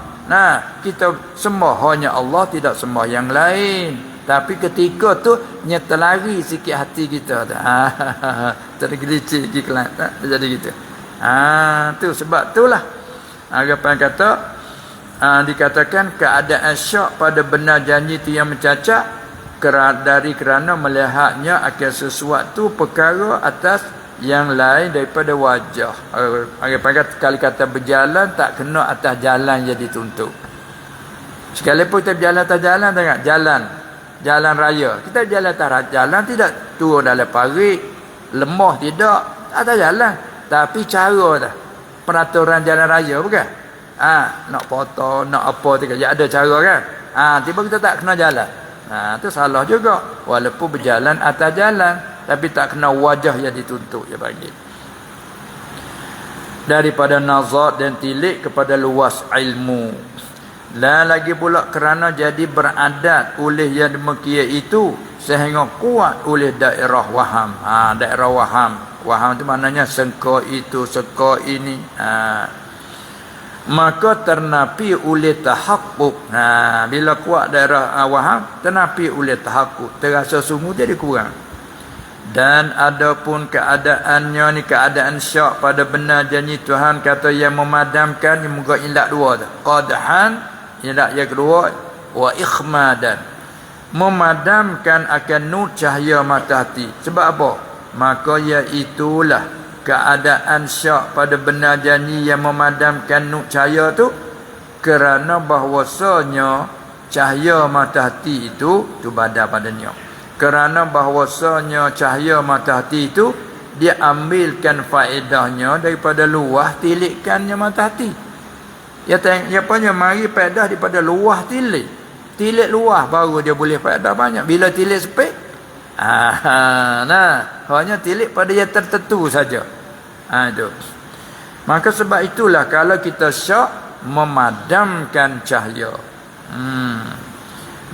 Kita sembah hanya Allah, tidak sembah yang lain. Tapi ketika tu nyelari sikit hati kita tu. Tergelicik di kelas tak jadi gitu. Tu sebab itulah. Apa yang kata dikatakan keadaan syak pada benar janji itu yang mencacat kerana melihatnya akan sesuatu perkara atas yang lain daripada wajah. Kali kata berjalan tak kena atas jalan yang dituntut. Sekalipun kita berjalan atas jalan, tengok jalan raya. Kita berjalan atas jalan tidak turun dalam parit, lemah tidak, atas jalan. Tapi cara dah. Peraturan jalan raya bukan? Nak potong, nak apa tu kan, ada cara kan? Tiba kita tak kena jalan. Tu salah juga. Walaupun berjalan atas jalan, tapi tak kena wajah yang dituntut dia bagi. Daripada nazar dan tilik kepada luas ilmu. Dan lagi pula kerana jadi beradat oleh yang demikian itu sehingga kuat oleh daerah waham. Daerah waham. Waham itu maknanya sengka itu, sengka ini. Maka ternapi oleh tahakkuk. Bila kuat daerah waham, ternapi oleh tahakkuk. Terasa sungguh jadi kurang. Dan adapun keadaannya ni keadaan syak pada benar janji Tuhan kata yang memadamkan yang muka ilat dua tu. Qadhan ilat yang kedua wa ikhmadan. Memadamkan akan nur cahaya mata hati. Sebab apa? Maka iaitulah keadaan syak pada benar janji yang memadamkan nur cahaya tu kerana bahwasanya cahaya mata hati itu badar padanya. Kerana bahwasanya cahaya mata hati itu dia ambilkan faedahnya daripada luah tilikkannya mata hati. Ya punya mari faedah daripada luah tilik. Tilik luah baru dia boleh faedah banyak. Bila tilik sepik, hanya tilik pada yang tertentu saja. Itu. Maka sebab itulah kalau kita syak memadamkan cahaya.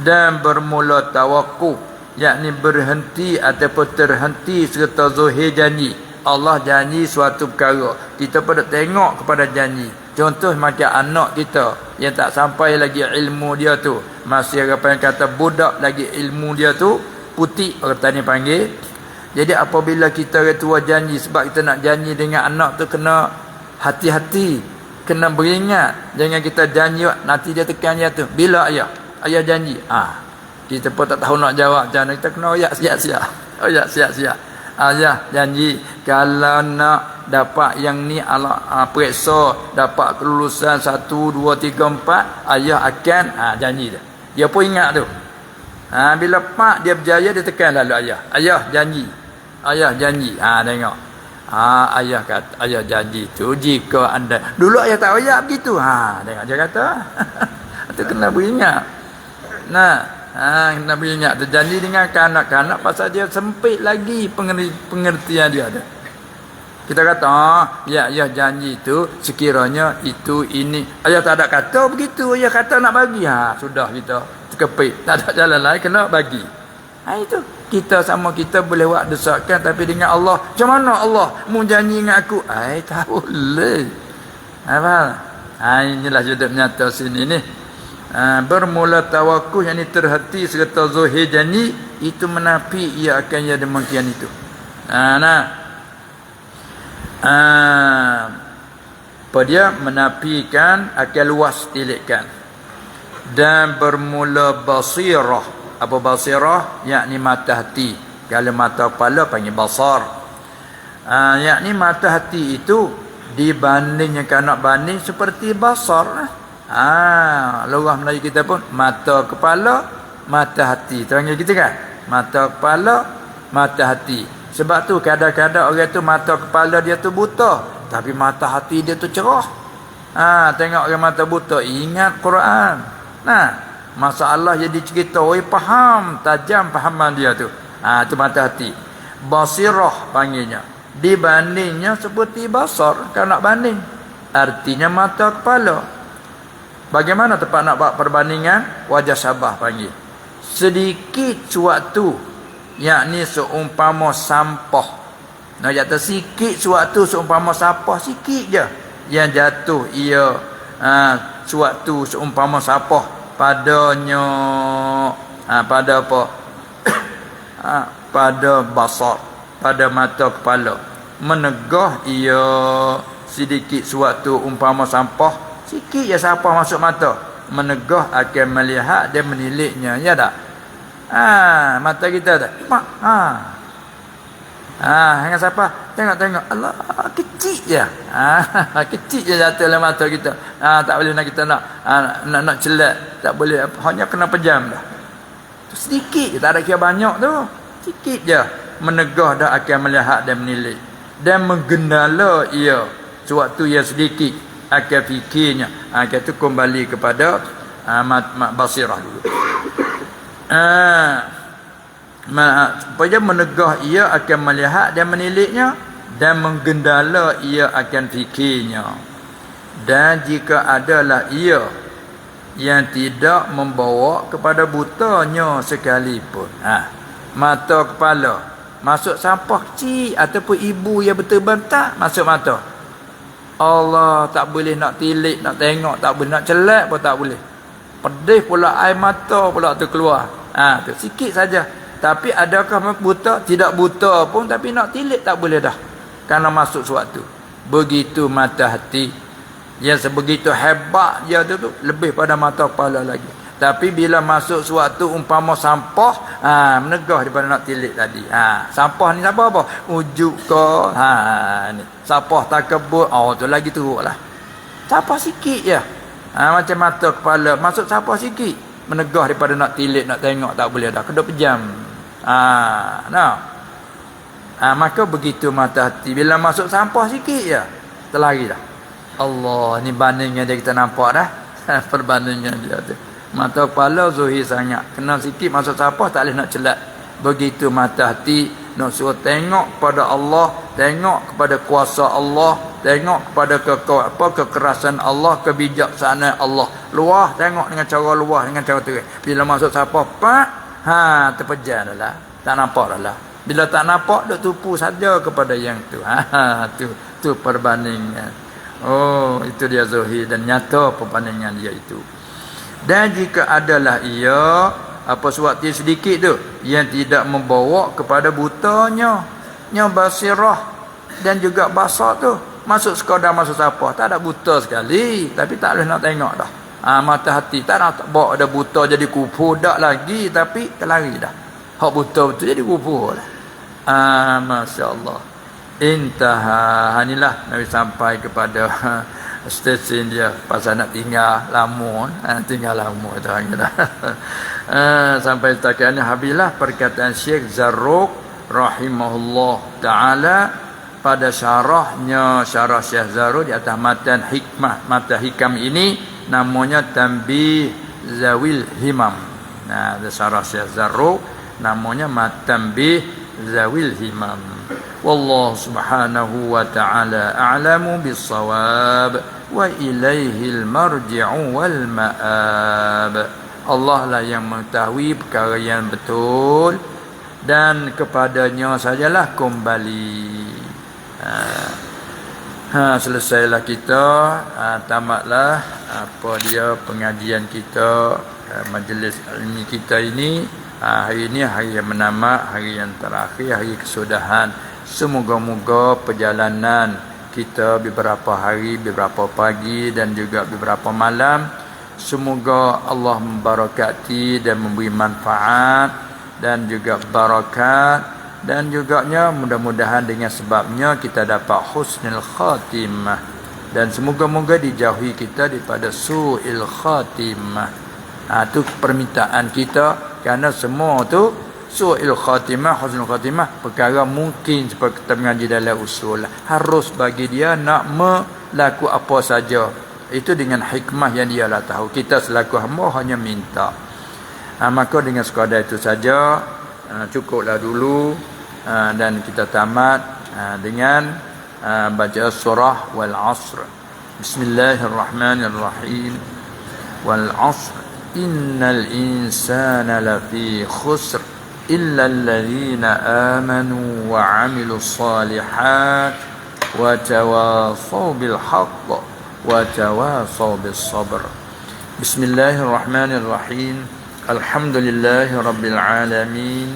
Dan bermula tawakuf, yakni berhenti ataupun terhenti serta zahir janji. Allah janji suatu perkara, kita pada tengok kepada janji. Contoh macam anak kita yang tak sampai lagi ilmu dia tu, masih apa yang kata budak lagi ilmu dia tu putih, orang tani panggil. Jadi apabila kita tua janji, sebab kita nak janji dengan anak tu kena hati-hati, kena beringat. Jangan kita janji nanti dia tekan dia tu, bila ayah janji, kita pun tak tahu nak jawab macam mana. Kita kena oyak siap-siap. Ayah janji kalau nak dapat yang ni Allah periksa dapat kelulusan 1 2 3 4, ayah akan janji dia. Dia pun ingat tu. Bila pak dia berjaya, dia tekan lalu ayah. Ayah janji. Ayah janji. Tengok. Ayah kata, ayah janji tu jika anda dulu ayah tak oyak begitu. Tengok dia kata. Itu kena beringat. Kena beringat. Terjanji dengan kanak-kanak pasal dia sempit lagi pengertian dia ada. Kita kata, ayah janji tu sekiranya itu ini. Ayah tak ada kata begitu. Ayah kata nak bagi. Sudah kita terkepit. Tak ada jalan lain, kena bagi. Itu. Kita sama kita boleh buat desakan, tapi dengan Allah, macam mana Allah mau janji dengan aku? Tak boleh. Apa? Inilah judul nyata sini ni. Bermula tawakuf yang terhati serta zahir janji itu menapi ia akan jadi demikian itu. Dia menafikan akan luas tilikkan. Dan bermula basirah Apa basirah? Yakni mata hati. Kalau mata kepala panggil basar. Yakni mata hati itu dibandingnya nak banding seperti basar. Lorah Melayu kita pun mata kepala, mata hati. Terangnya kita kan? Mata kepala, mata hati. Sebab tu kadang-kadang orang tu mata kepala dia tu buta, tapi mata hati dia tu cerah. Tengok orang mata buta, ingat Quran. Masalah jadi cerita, faham, tajam fahaman dia tu. Tu mata hati. Basirah panggilnya. Dibandingnya seperti basar, kalau nak banding. Artinya mata kepala. Bagaimana tempat nak buat perbandingan? Wajah Sabah panggil. Sedikit suatu, yakni seumpama sampah. Nak kata sikit suatu seumpama sampah, sikit je. Yang jatuh ia suatu seumpama sampah padanya. Pada apa? Pada basar, pada mata kepala. Menegah ia sedikit suatu umpama sampah, sikit je sampah masuk mata. Menegah akan melihat dan meniliknya, ya tak? Mata kita tak? Dengan siapa? Tengok. Allah, kecil je. Kecil je jatuh dalam mata kita. Tak boleh nak kita nak celat. Tak boleh. Hanya kena pejam dah. Sedikit je. Tak ada kira banyak tu. Sikit je. Menegah dah akan melihat dan menilik. Dan menggendala ia. Sewaktu yang sedikit akan fikirnya. Kita kembali kepada basirah dulu. Supaya menegah ia akan melihat dan meniliknya, dan menggendala ia akan fikirnya. Dan jika adalah ia yang tidak membawa kepada butanya sekalipun. Mata kepala masuk sampah kecil ataupun ibu yang berterbantak masuk mata. Allah, tak boleh nak tilik, nak tengok, tak boleh nak celak pun tak boleh. Pedih pula air mata pula tu keluar. Tu sikit saja. Tapi adakah buta? Tidak buta pun, tapi nak tilik tak boleh dah. Kerana masuk suatu. Begitu mata hati. Yang sebegitu hebat dia tu lebih pada mata kepala lagi. Tapi bila masuk suatu umpama sampah, menegah daripada nak tilik tadi. Sampah ni sampah apa? Ujuk ke? Ni. Sampah takabur. Tu lagi teruk lah. Sampah sikit je. Macam mata kepala. Masuk sampah sikit. Menegah daripada nak tilik, nak tengok, tak boleh dah. Kedua pejam. Maka begitu mata hati. Bila masuk sampah sikit je, terlari dah. Allah, ni bandingnya dia kita nampak dah. Perbandingan dia tu. Mata kepala zuhir sangat. Kena sikit masuk sampah, tak boleh nak celat. Begitu mata hati, nak suruh tengok kepada Allah, tengok kepada kuasa Allah, tengok kepada kekerasan Allah, kebijaksanaan Allah. Luah, tengok dengan cara luah, dengan cara terang. Bila masuk sampah, terpejam dah lah. Tak nampak dah lah. Bila tak nampak, duk tupu saja kepada yang tu. Tu perbandingan. Itu dia zuhir dan nyata perbandingan dia itu. Dan jika adalah ia, apa suatu sedikit tu yang tidak membawa kepada butanya, basirah dan juga basar tu, masuk sekadar masuk sampah, tak ada buta sekali, tapi tak boleh nak tengok dah. Mata hati tak nak bawa ada buta jadi kufur dak lagi, tapi terlari dah. Hak buta betul jadi kufur lah. Masya-Allah. Intaha. Inilah Nabi sampai kepada stesen dia pasal nak tinggal lama. Tinggal lama dah. Sampai setakat ini habislah perkataan Syekh Zarruq rahimahullah taala pada syarah Syekh Zarruq di atas matan hikmah, mata hikam ini namanya Tanbih Zawil Himam. Syarah Syekh Zarruq namanya Tanbih Zawil Himam. Wallahu subhanahu wa ta'ala a'lamu bis-shawab wa ilaihil marji'u wal ma'ab. Allah lah yang mengetahui perkara yang betul dan kepadanya sajalah kembali. Selesailah kita, tamatlah apa dia pengajian kita, majlis ilmi kita ini. Hari ini hari yang menamat, hari yang terakhir, hari kesudahan. Semoga-moga perjalanan kita beberapa hari, beberapa pagi dan juga beberapa malam semoga Allah membarakati dan memberi manfaat dan juga barakat, dan juganya mudah-mudahan dengan sebabnya kita dapat husnul khatimah, dan semoga-moga dijauhi kita daripada su'il khatimah. Itu permintaan kita, kerana semua tu su'il khatimah, husnul khatimah perkara mungkin seperti kita mengaji dalam usul. Harus bagi dia nak melaku apa saja, itu dengan hikmah yang dia lah tahu. Kita selaku hamba hanya minta. Maka dengan sekadar itu saja cukuplah dulu, dan kita tamat dengan baca surah wal asr. Bismillahirrahmanirrahim. Wal asr innal insana lafi khusr illa alladhina amanu wa 'amilus salihat wa tawasaw bil haqq wa tawasaw bis sabr. Bismillahirrahmanirrahim. Alhamdulillahi rabbil alamin.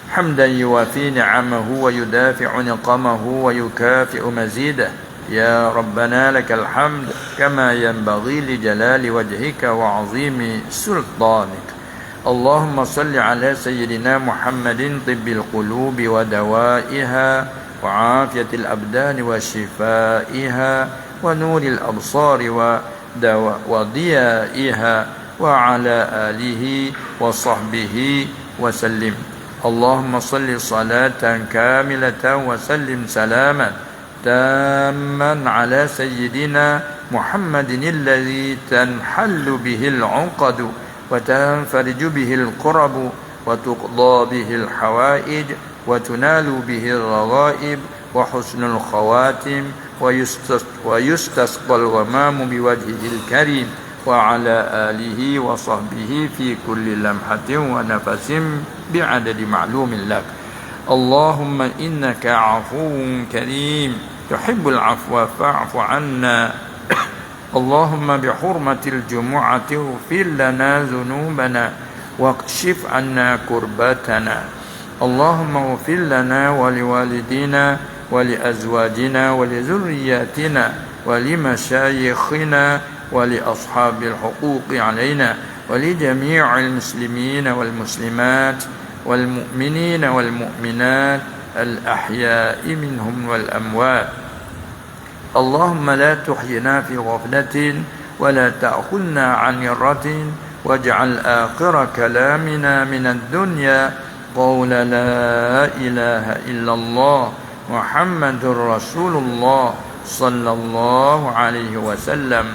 حمدا يوافي نعمه ويدافع نقمه ويكافئ مزيده. يا ربنا لك الحمد كما ينبغي لجلال وجهك وعظيم سلطانك. اللهم صل على سيدنا محمد طب القلوب ودوائها وعافية الأبدان وشفائها ونور الأبصار وضيائها وعلى آله وصحبه وسلم. اللهم صل صلاة كاملة وسلم سلاما تاما على سيدنا محمد الذي تنحل به العقد وتنفرج به الكرب وتقضى به الحوائج وتنال به الرغائب وحسن الخواتم ويستسقى الغمام بوجهه الكريم وعلى آله وصحبه في كل لمحة ونفس بعدد معلوم لك. اللهم إنك عفو كريم تحب العفو فاعف عنا. اللهم بحرمة الجمعة اغفر لنا ذنوبنا واكشف عنا كربتنا. اللهم اغفر لنا ولوالدينا ولأزواجنا ولذرياتنا ولمشايخنا ولأصحاب الحقوق علينا ولجميع المسلمين والمسلمات والمؤمنين والمؤمنات الأحياء منهم والأموات. اللهم لا تحينا في غفلة ولا تأخذنا عن يرة، واجعل آخر كلامنا من الدنيا قول لا إله إلا الله محمد رسول الله صلى الله عليه وسلم.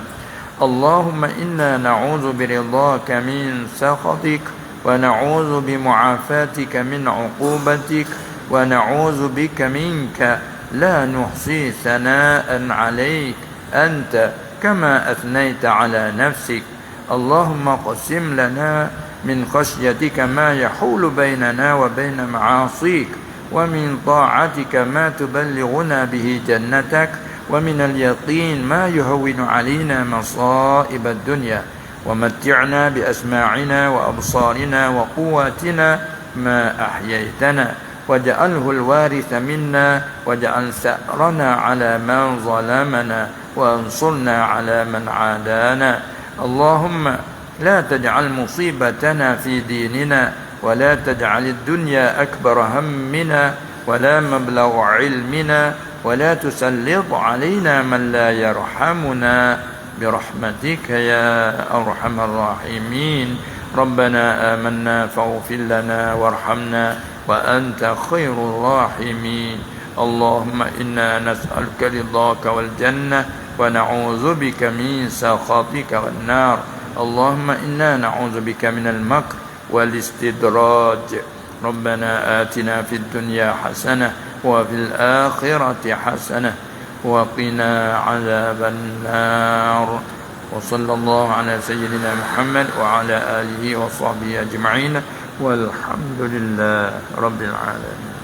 اللهم إنا نعوذ برضاك من سخطك ونعوذ بمعافاتك من عقوبتك ونعوذ بك منك لا نحصي ثناء عليك أنت كما أثنيت على نفسك. اللهم اقسم لنا من خشيتك ما يحول بيننا وبين معاصيك، ومن طاعتك ما تبلغنا به جنتك، ومن اليقين ما يهون علينا مصائب الدنيا، ومتعنا بأسماعنا وأبصارنا وقواتنا ما أحييتنا، واجعله الوارث منا، واجعل ثأرنا على من ظلمنا، وانصرنا على من عادانا. اللهم لا تجعل مصيبتنا في ديننا، ولا تجعل الدنيا أكبر همنا ولا مبلغ علمنا، ولا تسلط علينا من لا يرحمنا برحمتك يا أرحم الراحمين. ربنا آمنا فاغفر لنا وارحمنا وأنت خير الراحمين. اللهم إنا نسألك رضاك والجنة ونعوذ بك من سخطك والنار. اللهم إنا نعوذ بك من المكر والاستدراج. ربنا آتنا في الدنيا حسنة وفي الآخرة حسنة وقنا عذاب النار. وصلى الله على سيدنا محمد وعلى آله وصحبه أجمعين والحمد لله رب العالمين.